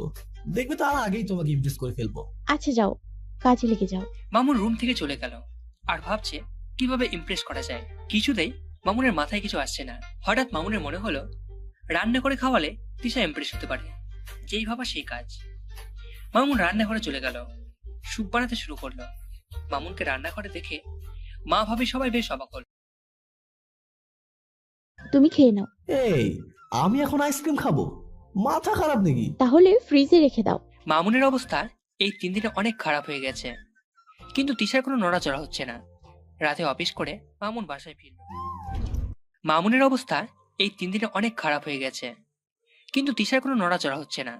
দেখবে তার আগেই তোমাকে ইমপ্রেস করে ফেলবো। আচ্ছা যাও, কাজে লেগে যাও। মামুন রুম থেকে চলে গেল আর ভাবছে কিভাবে ইমপ্রেস করা যায়। কিছুতেই মামুনের মাথায় কিছু আসছে না। হঠাৎ মামুনের মনে হলো রান্না করে খাওয়ালে তিশা ইমপ্রেস হতে পারে। যেই ভাবা সেই কাজ। মামুন রান্নাঘরে চলে গেল, স্যুপ বানাতে শুরু করলো। মামুনকে রান্নাঘরে দেখে মা ভাবি সবাই বেশ অবাক হল। তুমি খেয়ে নাও। এই, আমি এখন আইসক্রিম খাবো? মাথা খারাপ নাকি? তাহলে ফ্রিজে রেখে দাও। মামুনের অবস্থা এই 3 দিনে অনেক খারাপ হয়ে গেছে, কিন্তু তিশার কোনো নড়াচড়া হচ্ছে না। রাতে অফিস করে মামুন বাসায় ফিরল। মামুনের অবস্থা এই 3 দিনে অনেক খারাপ হয়ে গেছে, কিন্তু তিশার কোনো নড়াচড়া হচ্ছে না।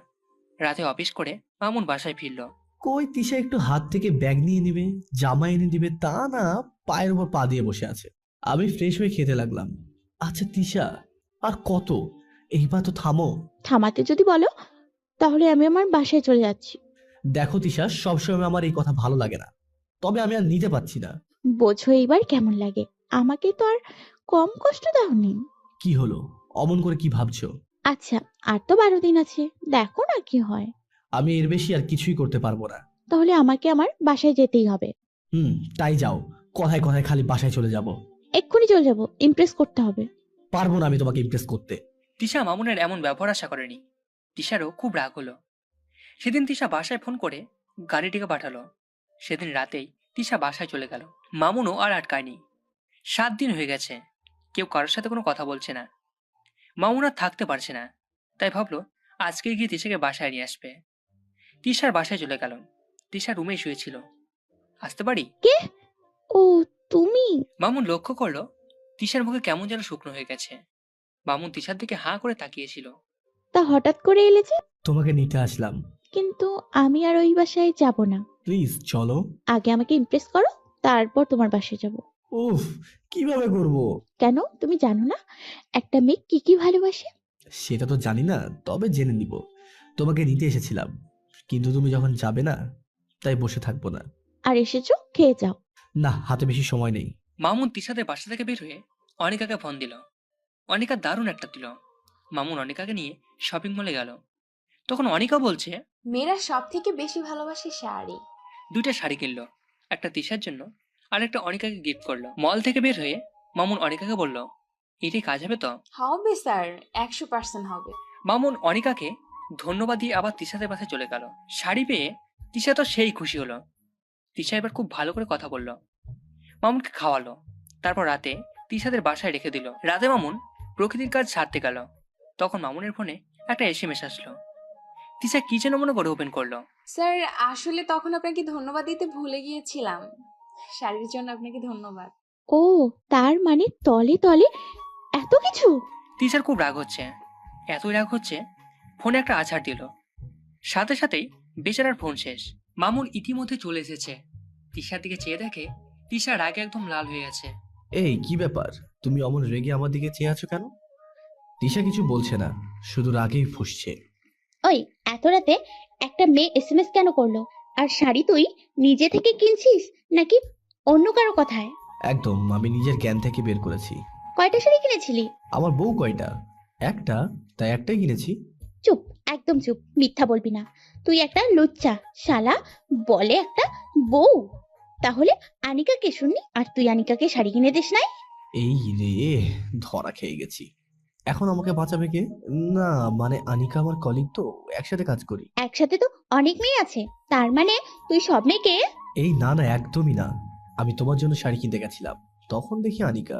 রাতে অফিস করে মামুন বাসায় ফিরল। কই তিশা একটু হাত থেকে ব্যাগ নিয়ে নিবে, জামা এনে দিবে, তা না পায়ের উপর পা দিয়ে বসে আছে। আমি ফ্রেশ হয়ে খেতে লাগলাম। আচ্ছা তিশা, আর কত? এইবার তো থামো। থামাতে যদি বলো তাহলে আমি আমার বাসায় চলে যাচ্ছি। দেখো তিশা, সবসময় আমার এই কথা ভালো লাগে না, তবে আমি আর নিতে পারছি না। বোঝো এইবার কেমন লাগে। আমাকে তো আর কম কষ্ট দাওনি। কি হলো? অমন করে কি ভাবছো? আচ্ছা, আর তো 12 দিন আছে, দেখো না কি হয়। আমি এর বেশি আর কিছুই করতে পারবো না। তাহলে আমাকে আমার বাসায় যেতেই হবে। তাই যাও। কথায় কথায় খালি বাসায় চলে যাব। এক্ষুনি চলে যাব, ইমপ্রেস করতে হবে। পারবো না আমি তোমাকে ইমপ্রেস করতে। তিশা মামুনের এমন ব্যবহার আশা করেনি। তিশারও খুব রাগ হলো। সেদিন তিশা বাসায় ফোন করে গাড়িটিকে পাঠালো। সেদিন রাতেই তিশা বাসায় চলে গেল। মামুনও আর আটকায়নি। 7 দিন হয়ে গেছে, কেউ কারোর সাথে কোনো কথা বলছে না। মামুন আর থাকতে পারছে না, তাই ভাবলো আজকে গিয়ে তিশাকে বাসায় নিয়ে আসবে। তিশার বাসায় চলে গেল। তিশা রুমে শুয়েছিল। আসতে পারি? কে? ও তুমি? মামুন লক্ষ্য করলো তিশার মুখে কেমন যেন শুকনো হয়ে গেছে। মামুন তিশার দিকে হাঁ করে তাকিয়েছিল। তা হঠাৎ করে এলে যে? তোমাকে নিতে আসলাম। কিন্তু আমি আর ওই বাসায় যাব না। প্লিজ চলো। আগে আমাকে ইমপ্রেস করো, তারপর তোমার বাসায় যাব। উফ, কিভাবে করব? কেন, তুমি জানো না একটা মেয়ে কি কি ভালোবাসে? সেটা তো জানি না, তবে জেনে নিব। তোমাকে নিতে এসেছিলাম, কিন্তু তুমি যখন যাবে না, তাই বসে থাকবো না। আর এসেছো, খেয়ে যাও। না, হাতে বেশি সময় নেই। মামুন তিশাদের বাসা থেকে বের হয়ে অনিকাকে ফোন দিল। অনিকা দারুণ একটা দিল। মামুন অনিকাকে নিয়ে শপিং মলে গেল। তখন অনিকা বলছে, মেয়েরা সব থেকে বেশি ভালোবাসে শাড়ি। 2টা শাড়ি কিনলো, একটা তিশার জন্য আর একটা অনিকাকে গিফট করলো। মল থেকে বের হয়ে মামুন অনিকাকে বলল, এটাই কাজ হবে তো? হবে স্যার, 100% হবে। মামুন অনিকাকে ধন্যবাদ দিয়ে আবার তিশাদের বাসায় চলে গেল। শাড়ি পেয়ে তিশা তো সেই খুশি হলো। তিশা এবার খুব ভালো করে কথা বলল। মামুনকে খাওয়ালো। তারপর রাতে তিশাদের বাসায় রেখে দিল। রাতে মামুন প্রকৃতির কাজ সারতে গেল। তখন মামুনের ফোনে একটা SMS আসলো। তিশা কি যেন মনে করে ওপেন করলো। স্যার, আসলে তখন আপনাকে ধন্যবাদ দিতে ভুলে গিয়েছিলাম। শাড়ির জন্য আপনাকে ধন্যবাদ। ও, তার মানে তলে তলে এত কিছু। তিশার খুব রাগ হচ্ছে। এতই রাগ হচ্ছে, ফোনে একটা আছাড় দিল। সাথে সাথেই বেচারার ফোন শেষ। মামুন ইতিমধ্যে চলে এসেছে। তিশার দিকে চেয়ে দেখে তিশা রাগে একদম লাল হয়ে আছে। এই কি ব্যাপার, তুমি অমন রেগে আমার দিকে চেয়ে আছো কেন? তিশা কিছু বলছে না, শুধু রাগেই ফুঁসছে। ওই এত রাতে একটা মেয়ে SMS কেন করলো? আর শাড়ি তুই নিজে থেকে কিনছিস নাকি অন্য কারো কথায়? একদম, আমি নিজের জ্ঞান থেকে বের করেছি। কয়টা শাড়ি কিনেছিলি? আমার বউ কয়টা? একটা, তাই একটাই কিনেছি। চুপ, একদম চুপ, মিথ্যা বলবি না। তুই একটা লুচ্চা শালা, বলে একটা বউ। তাহলে আনিকাকে শুননি, আর তুই আনিকাকে শাড়ি কিনে দিস নাই? এই রে, ধরা খেয়ে গেছি। এখন আমাকে বাঁচাবে কে? না মানে আনিকা আমার কলিগ, তো একসাথে কাজ করি। একসাথে তো অনেক মেয়ে আছে, তার মানে তুই সব মেয়েকে? এই না না, একদমই না। আমি তোমার জন্য শাড়ি কিনতে গেছিলাম, তখন দেখি আনিকা,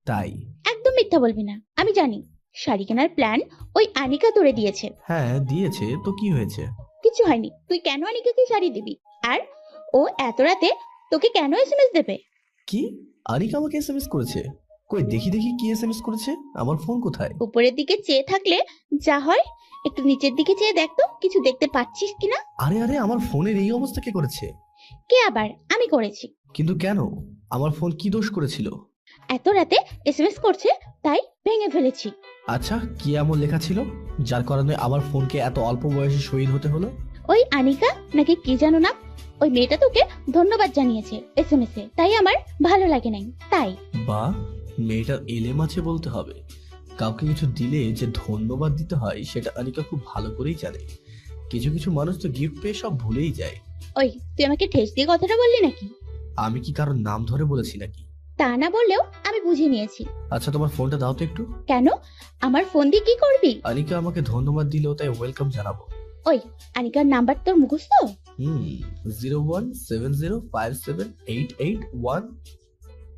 তাই। একদম মিথ্যা বলবি না, আমি জানি শাড়ি কেনার প্ল্যান ওই আনিকা তোরে দিয়েছে। হ্যাঁ দিয়েছে, তো কি হয়েছে? কিছু হয়নি। তুই কেন আনিকাকে শাড়ি দিবি? আর ও এত রাতে তোকে কেন SMS দেবে? কি? আনিকা আমাকে SMS করেছে? কই দেখি দেখি কি SMS করেছে। আমার ফোন কোথায়? উপরের দিকে চেয়ে থাকলে যা হয়, একটু নিচের দিকে চেয়ে দেখ তো কিছু দেখতে পাচ্ছিস কিনা। আরে আরে, আমার ফোনের এই অবস্থা কে করেছে? কে আবার? আমি করেছি। কিন্তু কেন? আমার ফোন কি দোষ করেছিল? এত রাতে SMS করছে তাই ভেঙে ফেলেছি। আচ্ছা, কি এমন লেখা ছিল যার কারণে আমার ফোনকে এত অল্প বয়সে শহীদ হতে হলো? ওই আনিকা নাকি কি জানো না, ওই মেয়েটা তোকে ধন্যবাদ জানিয়েছে SMS এ, তাই আমার ভালো লাগে নাই তাই। বা, মেয়েটার এলেম আছে বলতে হবে। কাউকে কিছু দিলে যে ধন্যবাদ দিতে হয় সেটা আনিকা খুব ভালো করেই জানে। কিছু কিছু মানুষ তো গিফট পেয়ে সব ভুলেই যায়। ওই তুই আমাকে ঠেস দিয়ে কথাটা বললি নাকি? আমি কি কারোর নাম ধরে বলেছি নাকি? তা না বললেও আমি বুঝে নিয়েছি। আচ্ছা, তোমার ফোনটা দাও তো একটু। কেন? আমার ফোন দিয়ে কি করবি? আনিকা আমাকে ধন্যবাদ দিলেও তাই ওয়েলকাম জানাবো। ওই আনিকার নাম্বার তোর মুখস্থ? 0170578881।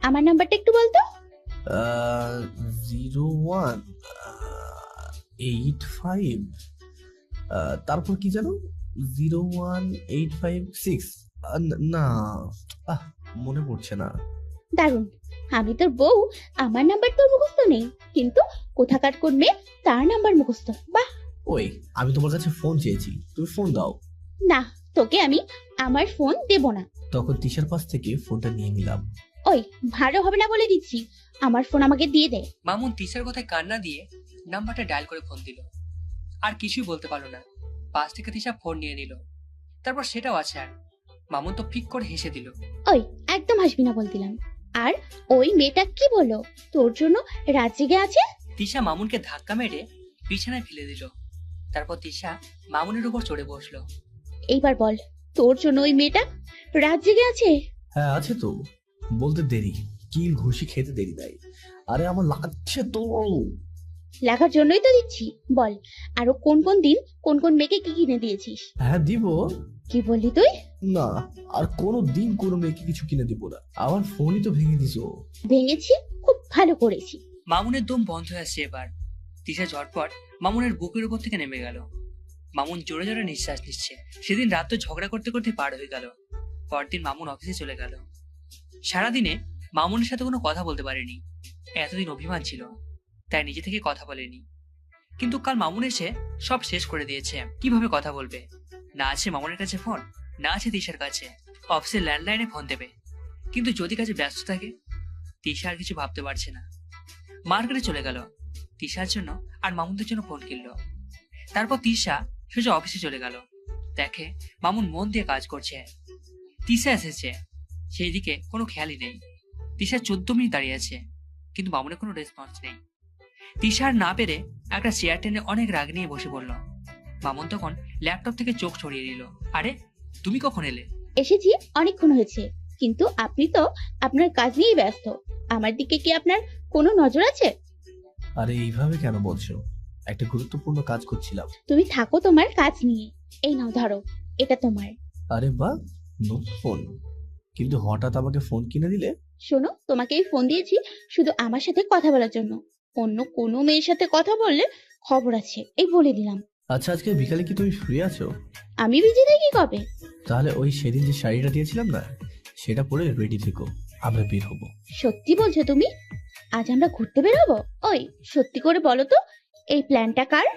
আমার নাম্বারটা একটু বলতো। 0185 তারপর কি জানো? 01856। না, মনে পড়ছে না। দারুণ, আমি তোর বউ, আমার নাম্বার তোর মুখস্থ নেই, কিন্তু কোথাকার কোন মেয়ে তার নাম্বার মুখস্থ। বাহ। ওই, আমি তোমার কাছে ফোন চেয়েছি, তুমি ফোন দাও। না, তোকে আমি আমার ফোন দেব না। তখন তিশার পাশ থেকে ফোনটা নিয়ে নিলাম। ওই, ভালো হবে না বলে দিচ্ছি, আমার ফোন আমাকে দিয়ে দে। মামুন তিশার কথায় কান্না দিয়ে নাম্বারটা ডায়াল করে ফোন দিল। আর কিছুই বলতে পারলো না। পাশ থেকে তিশা ফোন নিয়ে নিল। তারপর সেটাও আছে আর মামুন তো ফিক করে হেসে দিল। ওই, একদম হাসবি না বল দিলাম। আর ওই মেয়েটা কি বললো তোর জন্য রাত জেগে আছে? তিশা মামুনকে ধাক্কা মেরে বিছানায় ফেলে দিল। তারপর তিশা মামুনের উপর চড়ে বসলো। এইবার বল, তোর জন্য ওই মেয়েটা রাত জেগে আছে? হ্যাঁ আছে তো, বলতে দেরি, কিল ঘুষি খেতে দেরি নাই। আরে আমার লাগছে তো। লাগার জন্যই তো দিচ্ছি। বল, আরো কোন কোন দিন কোন কোন মেয়েকে কি কিনে দিয়েছিস? হ্যাঁ দিব। কি বললি তুই? না, আর কোনো দিন কোনো মেয়েকে কিছু কিনে দিব না। আমার ফোনই তো ভেঙে দিছো। ভেঙেছি, খুব ভালো করেছি। মামুনের দম বন্ধ হয়ে আসছে এবার। তিশা ঝটপট মামুনের বুকের উপর থেকে নেমে গেল। মামুন জোরে জোরে নিঃশ্বাস নিচ্ছে। সেদিন রাত তো ঝগড়া করতে করতে পার হয়ে গেল। পরদিন মামুন অফিসে চলে গেল। সারাদিনে মামুনের সাথে কোনো কথা বলতে পারেনি। এতদিন অভিমান ছিল, তাই নিজে থেকে কথা বলেনি। কিন্তু কাল মামুন এসে সব শেষ করে দিয়েছে। কিভাবে কথা বলবে? না আছে মামুনের কাছে ফোন, না আছে তিশার কাছে। অফিসের ল্যান্ডলাইনে ফোন দেবে, কিন্তু যদি কাজে ব্যস্ত থাকে। তিশা আর কিছু ভাবতে পারছে না। মার্কেটে চলে গেল তিশার জন্য আর মামুনদের জন্য ফোন কিনলো। তারপর তিশা সোজা অফিসে চলে গেল। দেখে মামুন মন দিয়ে কাজ করছে। তিশা এসেছে, সেই দিকে কোনো খেয়ালই নেই। তিশা 14 মিনিট দাঁড়িয়ে আছে, কিন্তু মামুনের কোনো রেসপন্স নেই। তিশা আর না পেরে একটা চেয়ার টেনে অনেক রাগ নিয়ে বসে পড়ল। মামুন তখন ল্যাপটপ থেকে চোখ সরিয়ে দিল। আরে, তুমি কখন এলে? এসেছি অনেকক্ষণ হয়েছে, কিন্তু আপনি তো আপনার কাজ নিয়ে ব্যস্ত। আমার দিকে কি আপনার কোনো নজর আছে? আরে এইভাবে কেন বলছো? একটা গুরুত্বপূর্ণ কাজ করছিলাম। তুমি থাকো তোমার কাজ নিয়ে। এই নাও ধরো, এটা তোমার। আরে বাহ, নতুন ফোন। কিন্তু হঠাৎ আমাকে ফোন কিনে দিলে? শোনো, তোমাকে এই ফোন দিয়েছি শুধু আমার সাথে কথা বলার জন্য। অন্য কোনো মেয়ের সাথে কথা বললে খবর আছে, এই বলে দিলাম। আচ্ছা, আজকে বিকালে কি তুমি ফ্রি আছো? আমি বিজি থাকি কবে? তাহলে ওই সেদিন যে শাড়িটা দিয়েছিলাম না, সেটা পরে রেডি থেকো, আমরা বের হবো। সত্যি বলছো তুমি? আজ আমরা ঘুরতে বেরোবো? ওই, সত্যি করে বলো তো, এই প্ল্যানটা কার?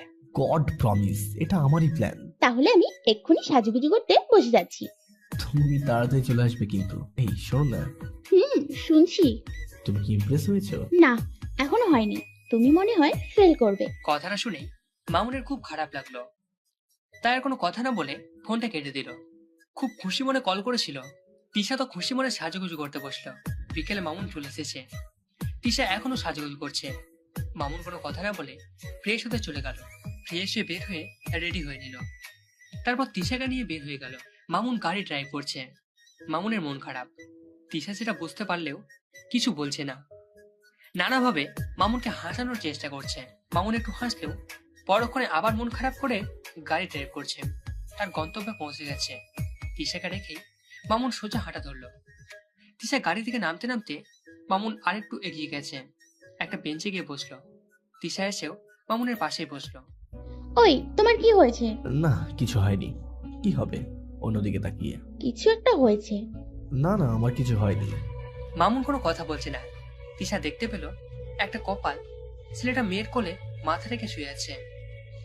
গড প্রমিস, এটা আমারই প্ল্যান। তাহলে আমি এক্ষুনি সাজুগুজু করতে বসে যাচ্ছি। তুমি তাড়াতাড়ি চলে আসবে কিন্তু। এই শোনো না, শুনছি। তুমি কি ইমপ্রেস হয়েছো? না, এখনো হয়নি। তুমি মনে হয় ফেল করবে। কথাটা শুনে মামুনের খুব খারাপ লাগলো। তাই আর কোনো কথা না বলে ফোনটা কেটে দিল। খুব খুশি মনে কল করেছিল। তিশা তো খুশি মনে সাজুগুজু করতে বসলো। বিকেলে মামুন চলে এসেছে। তিশা এখনো সাজুগুজু করছে। মামুন কোনো কথা না বলে ফ্রেশ হতে চলে গেল। ফ্রেশ হয়ে বের হয়ে রেডি হয়ে নিল। তারপর তিশাকে নিয়ে বের হয়ে গেল। মামুন গাড়ি ড্রাইভ করছে। মামুনের মন খারাপ। তিশা সেটা বুঝতে পারলেও কিছু বলছে না। নানাভাবে মামুনকে হাসানোর চেষ্টা করছে। মামুন একটু হাসলেও পরক্ষণে আবার মন খারাপ করে গাড়ি ড্রাইভ করছে। তার গন্তব্যে পৌঁছে গেছে। তিশাকে রেখেই মামুন সোজা হাঁটা ধরলো। তিশা গাড়ি থেকে নামতে নামতে মামুন আরেকটু এগিয়ে গেছে। একটা বেঞ্চে গিয়ে বসলো। তিশা এসেও মামুনের পাশেই বসলো। ওই, তোমার কি হয়েছে? না, কিছু হয়নি। কি হবে? অন্যদিকে তাকিয়ে। কিছু একটা হয়েছে। না না, আমার কিছু হয়নি। মামুন কোনো কথা বলছে না। তিশা দেখতে পেল একটা কপাল। ছেলেটা মেয়ের কোলে মাথা রেখে শুয়ে আছে,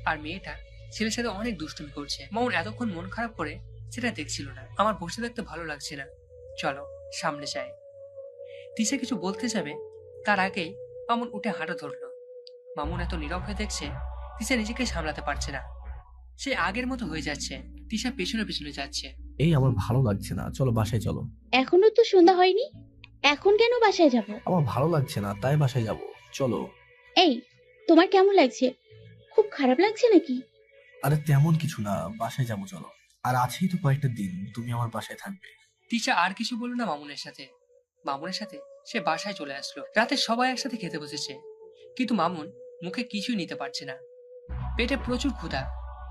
আর মেয়েটা ছেলের সাথে অনেক দুষ্টুমি করছে। মামুন এতক্ষণ মন খারাপ করে সেটা দেখছিল না। আমার বসে দেখতে ভালো লাগছে না, চলো সামনে যাই। তিশা কিছু বলতে যাবে, তার আগেই মামুন উঠে হাঁটা ধরলো। মামুন এত নীরব হয়ে দেখছে, তিশা নিজেকে সামলাতে পারছে না। সে আগের মতো হয়ে যাচ্ছে। তিশা পেছনে পেছনে যাচ্ছে। এই আমার ভালো লাগছে না, চলো বাসায় চলো। এখনো তো সন্ধ্যা হয়নি, এখন কেন বাসায় যাব? আমার ভালো লাগছে না, তাই বাসায় যাব, চলো। এই, তোমার কেমন লাগছে? খুব খারাপ লাগছে নাকি? আরে তেমন কিছু না, বাসায় যাবো চলো। আর আছেই তো কয়েকটা দিন, তুমি আমার বাসায় থাকবে। তিশা আর কিছু বলল না মামুনের সাথে। মামুনের সাথে সে বাসায় চলে আসলো। রাতে সবাই একসাথে খেতে বসেছে, কিন্তু মামুন মুখে কিছুই নিতে পারছে না। পেটে প্রচুর ক্ষুধা,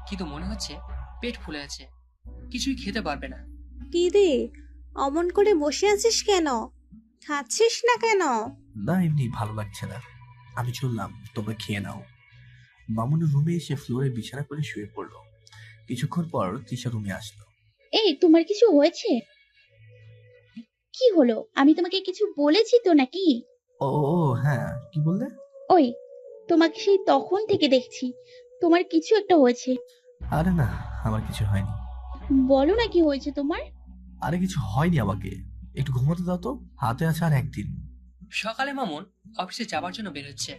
কিন্তু মনে হচ্ছে পেট ফুলে আছে, কিছুই খেতে পারবে না। কি রে, অমন করে বসে আছিস কেন? খাচ্ছিস না কেন? না, এমনি ভালো লাগছে না। আমি চললাম, তোমরা খেয়ে নাও। মামুনের রুমে এসে ফ্লোরে বিছানা করে শুয়ে পড়লো। কিছুক্ষণ পর তিশা রুমে আসলো। এই তোমার কিছু হয়েছে? কি হলো? আমি তোমাকে কিছু বলেছি তো নাকি? ও ও, হ্যাঁ, কি বললে? ওই, তোমাকে সেই তখন থেকে দেখছি, তোমার কিছু একটা হয়েছে। আরে না, আমার কিছু হয়নি। বলো না কি হয়েছে তোমার। আরে কিছু হয়নি, আমাকে একটু ঘুমোতে দাও তো, হাতে আছে আর একদিন। সকালে মামুন অফিসে যাবার জন্য বেরোচ্ছে।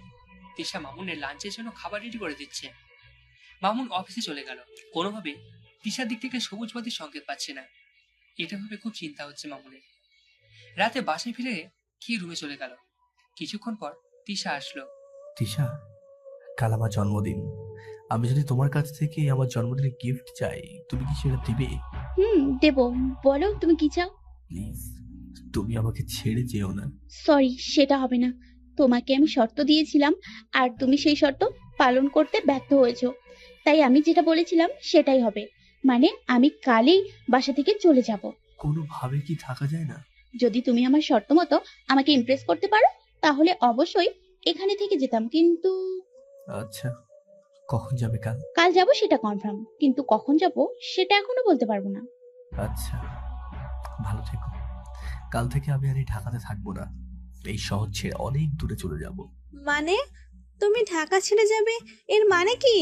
তিশা মামুনের লাঞ্চের জন্য খাবার রেডি করে দিচ্ছে। মামুন অফিসে চলে গেল। কোনোভাবে তিশার দিক থেকে সবুজ বাতির সংকেত পাচ্ছে না। এটা ভেবে খুব চিন্তা হচ্ছে মামুনের। রাতে বাসায় ফিরে কি রুমে চলে গেল। কিছুক্ষণ পর তিশা আসলো। তিশা, কাল আমার জন্মদিন। আমি যদি তোমার কাছ থেকে আমার জন্মদিনের গিফট চাই, তুমি কি সেটা দিবে? দেবো। বলো তুমি কি চাও। প্লিজ, তুমি আমাকে ছেড়ে যেও না। সরি, সেটা হবে না। তোমাকে আমি শর্ত দিয়েছিলাম, আর তুমি সেই শর্ত পালন করতে ব্যর্থ হয়েছো। তাই আমি যেটা বলেছিলাম সেটাই হবে। মানে আমি কালই বাসা থেকে চলে যাব। কোনোভাবে কি থাকা যায় না? যদি তুমি আমার শর্ত মতো আমাকে ইমপ্রেস করতে পারো, তাহলে অবশ্যই এখানে থেকে যেতাম, কিন্তু আচ্ছা, কখন যাবে কাল? কাল যাব সেটা কনফার্ম, কিন্তু কখন যাব সেটা এখনো বলতে পারবো না। আচ্ছা, ভালো থেকো। কাল থেকে আমি আর এই ঢাকাতে থাকবো না, এই শহর ছেড়ে অনেক দূরে চলে যাব। মানে তুমি ঢাকা ছেড়ে যাবে, এর মানে কি?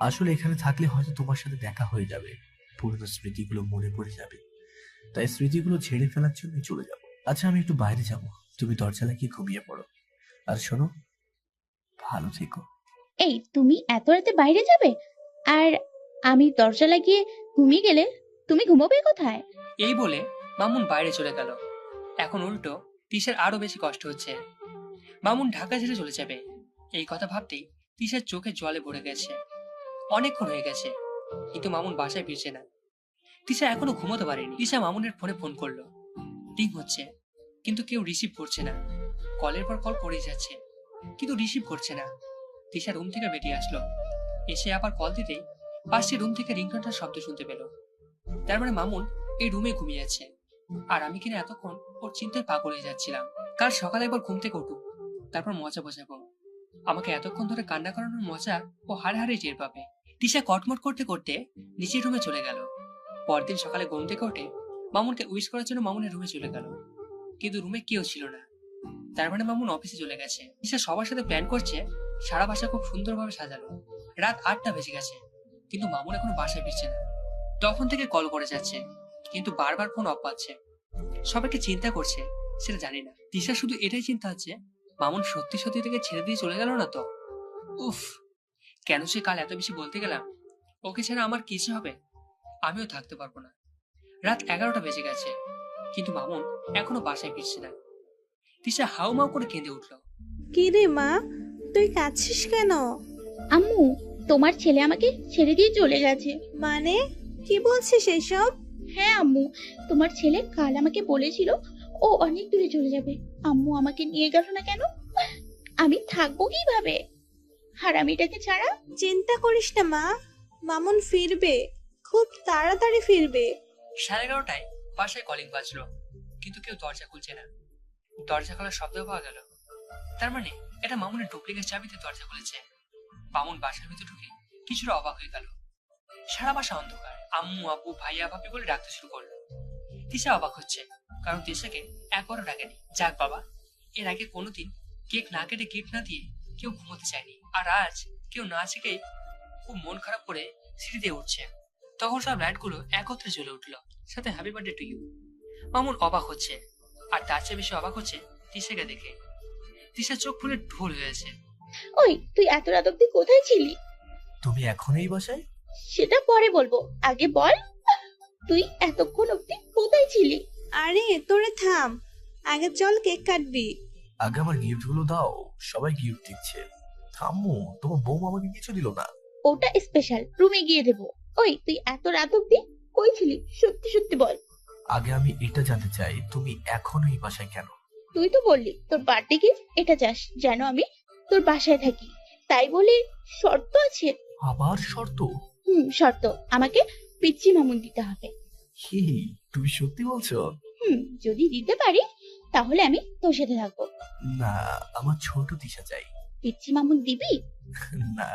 আসলে এখানে থাকলে হয়তো তোমার সাথে দেখা হয়ে যাবে, পুরনো স্মৃতিগুলো মনে পড়ে যাবে, তাই স্মৃতিগুলো ঝেড়ে ফেলার জন্য চলে যাব। আচ্ছা, আমি একটু বাইরে যাব, তুমি দরজা লাগিয়ে ঘুমিয়ে পড়ো। আর শোনো, ভালো থেকো। এই, তুমি এত রাতে বাইরে যাবে? আর আমি দরজা লাগিয়ে ঘুমিয়ে গেলে তুমি ঘুমোবে কোথায়? এই বলে মামুন বাইরে চলে গেল। এখন উল্টো তিশার আরো বেশি কষ্ট হচ্ছে। মামুন ঢাকা ছেড়ে চলে যাবে, এই কথা ভাবতেই তিশার চোখে জলে ভরে গেছে। অনেকক্ষণ হয়ে গেছে, কিন্তু মামুন বাসায় ফিরছে না। তিশা এখনো ঘুমোতে পারেনি। তিশা মামুনের ফোনে ফোন করলো। রিং হচ্ছে, কিন্তু কেউ রিসিভ করছে না। কলের পর কল করেই যাচ্ছে, কিন্তু রিসিভ করছে না। তিশা রুম থেকে বেরিয়ে আসলো। এসে আবার কল দিতেই পাশের রুম থেকে রিংটনটার শব্দ শুনতে পেল। তার মানে মামুন এই রুমে ঘুমিয়ে আছে, আর আমি কিনা এতক্ষণ ওর চিন্তায় পাগল হয়ে যাচ্ছিলাম। কাল সকালে একবার ঘুম থেকে উঠুক, তারপর মজা বোঝাবো। আমাকে এতক্ষণ ধরে কান্না করানোর মজা ও হাড়ে হাড়ে টের পাবে। তিশা কটমট করতে করতে নিচের রুমে চলে গেল। পরদিন সকালে ঘুম থেকে উঠে মামুনকে উইশ করার জন্য মামুনের রুমে চলে গেল, কিন্তু রুমে কেউ ছিল না। তার মানে মামুন অফিসে চলে গেছে। তিশা সবার সাথে প্ল্যান করছে, সারা বাসা খুব সুন্দরভাবে সাজালো। রাত 8টা বেজে গেছে, কিন্তু মামুন এখনো বাসায় ফিরছে না। তখন থেকে কল করে যাচ্ছে, কিন্তু বারবার ফোন অফ পাচ্ছে। সবাইকে চিন্তা করছে সেটা জানি না। তিশা শুধু এটাই চিন্তা হচ্ছে, মামুন সত্যি সত্যি থেকে ছেড়ে দিয়ে চলে গেল না তো? উফ, কেন সে কাল এত বেশি বলতে গেলাম। ওকে ছাড়া আমার কিছু হবে, আমিও থাকতে পারবো না। রাত 11টা বেজে গেছে, কিন্তু মামুন এখনো বাসায় ফিরছে না। তিশা হাউমাউ করে কেঁদে উঠলো। কি রে মা, তুই কাঁদছিস কেন? আম্মু, তোমার ছেলে আমাকে ছেড়ে দিয়ে চলে গেছে। মানে কি বলছিস এইসব? হ্যাঁ আম্মু, তোমার ছেলে কাল আমাকে বলেছিল ও অনেক দূরে চলে যাবে। আম্মু আমাকে নিয়ে গেল না কেন? আমি থাকবো কিভাবে হারামিটাকে ছাড়া? চিন্তা করিস না মা, মামুন ফিরবে, খুব তাড়াতাড়ি ফিরবে। 11:30টায় বাসায় কলিং বাজলো, কিন্তু কেউ দরজা খুলছে না। দরজা খোলার শব্দ পাওয়া গেল, তার মানে এটা মামুনের ডুপ্লিকেট চাবিতে দরজা খুলেছে। মামুন বাসার ভিতরে ঢুকে কিছুটা অবাক হয়ে গেল। সারা বাসা অন্ধকার। আম্মু, আব্বু, ভাইয়া, ভাবি বলে ডাকতে শুরু করলো। তিশা অবাক হচ্ছে, কারণ তিশাকে একবারও ডাকেনি। যাক বাবা, এর আগে কোনোদিন কেক না কেটে গিফট না দিয়ে কেউ ঘুমোতে চায়নি, আর আজ কেউ না জেগে খুব মন খারাপ করে সিঁড়ি দিয়ে উঠছে। তখন সব লাইটগুলো একত্রে জ্বলে উঠলো, সাথে happy birthday to you. Mamun অবাক হচ্ছে, আর তার চেয়ে বেশি অবাক হচ্ছে তিশাকে দেখে। তিশার চোখ ফুলে ঢোল হয়েছে। ওই, তুই এত রাত অব্দি কোথায় ছিলি? তুমি এখন এই বাসায়? সেটা পরে বলবো, আগে বল তুই এতক্ষণ অব্দি কোথায় ছিলি? আরে তোরে থাম, আগে চল কেক কাটবি। আগে আমার গিফট গুলো দাও, সবাই গিফট দিচ্ছে। থামো, তোমার বউ আমাকে কিছু দিল না। ওটা স্পেশাল, রুমে গিয়ে দেবো। ওই, তুই এত রাত অব্দি কই ছিলি? সত্যি সত্যি বল। আগে আমি এটা জানতে চাই, তুমি এখনো এই বাসায় কেন? তুই তো বললি তোর বার্থডে গিফট এটা চাস যেন আমি তোর বাসায় থাকি, তাই বলে শর্ত আছে? আবার শর্ত? শর্ত, আমাকে পিচ্চি মামুন দিতে হবে। হি, তুমি সত্যি বলছো? যদি দিতে পারি তাহলে আমি তোর সাথে থাকবো। না, আমার ছোট তিশা চাই। পিচ্চি মামুন দিবি? না,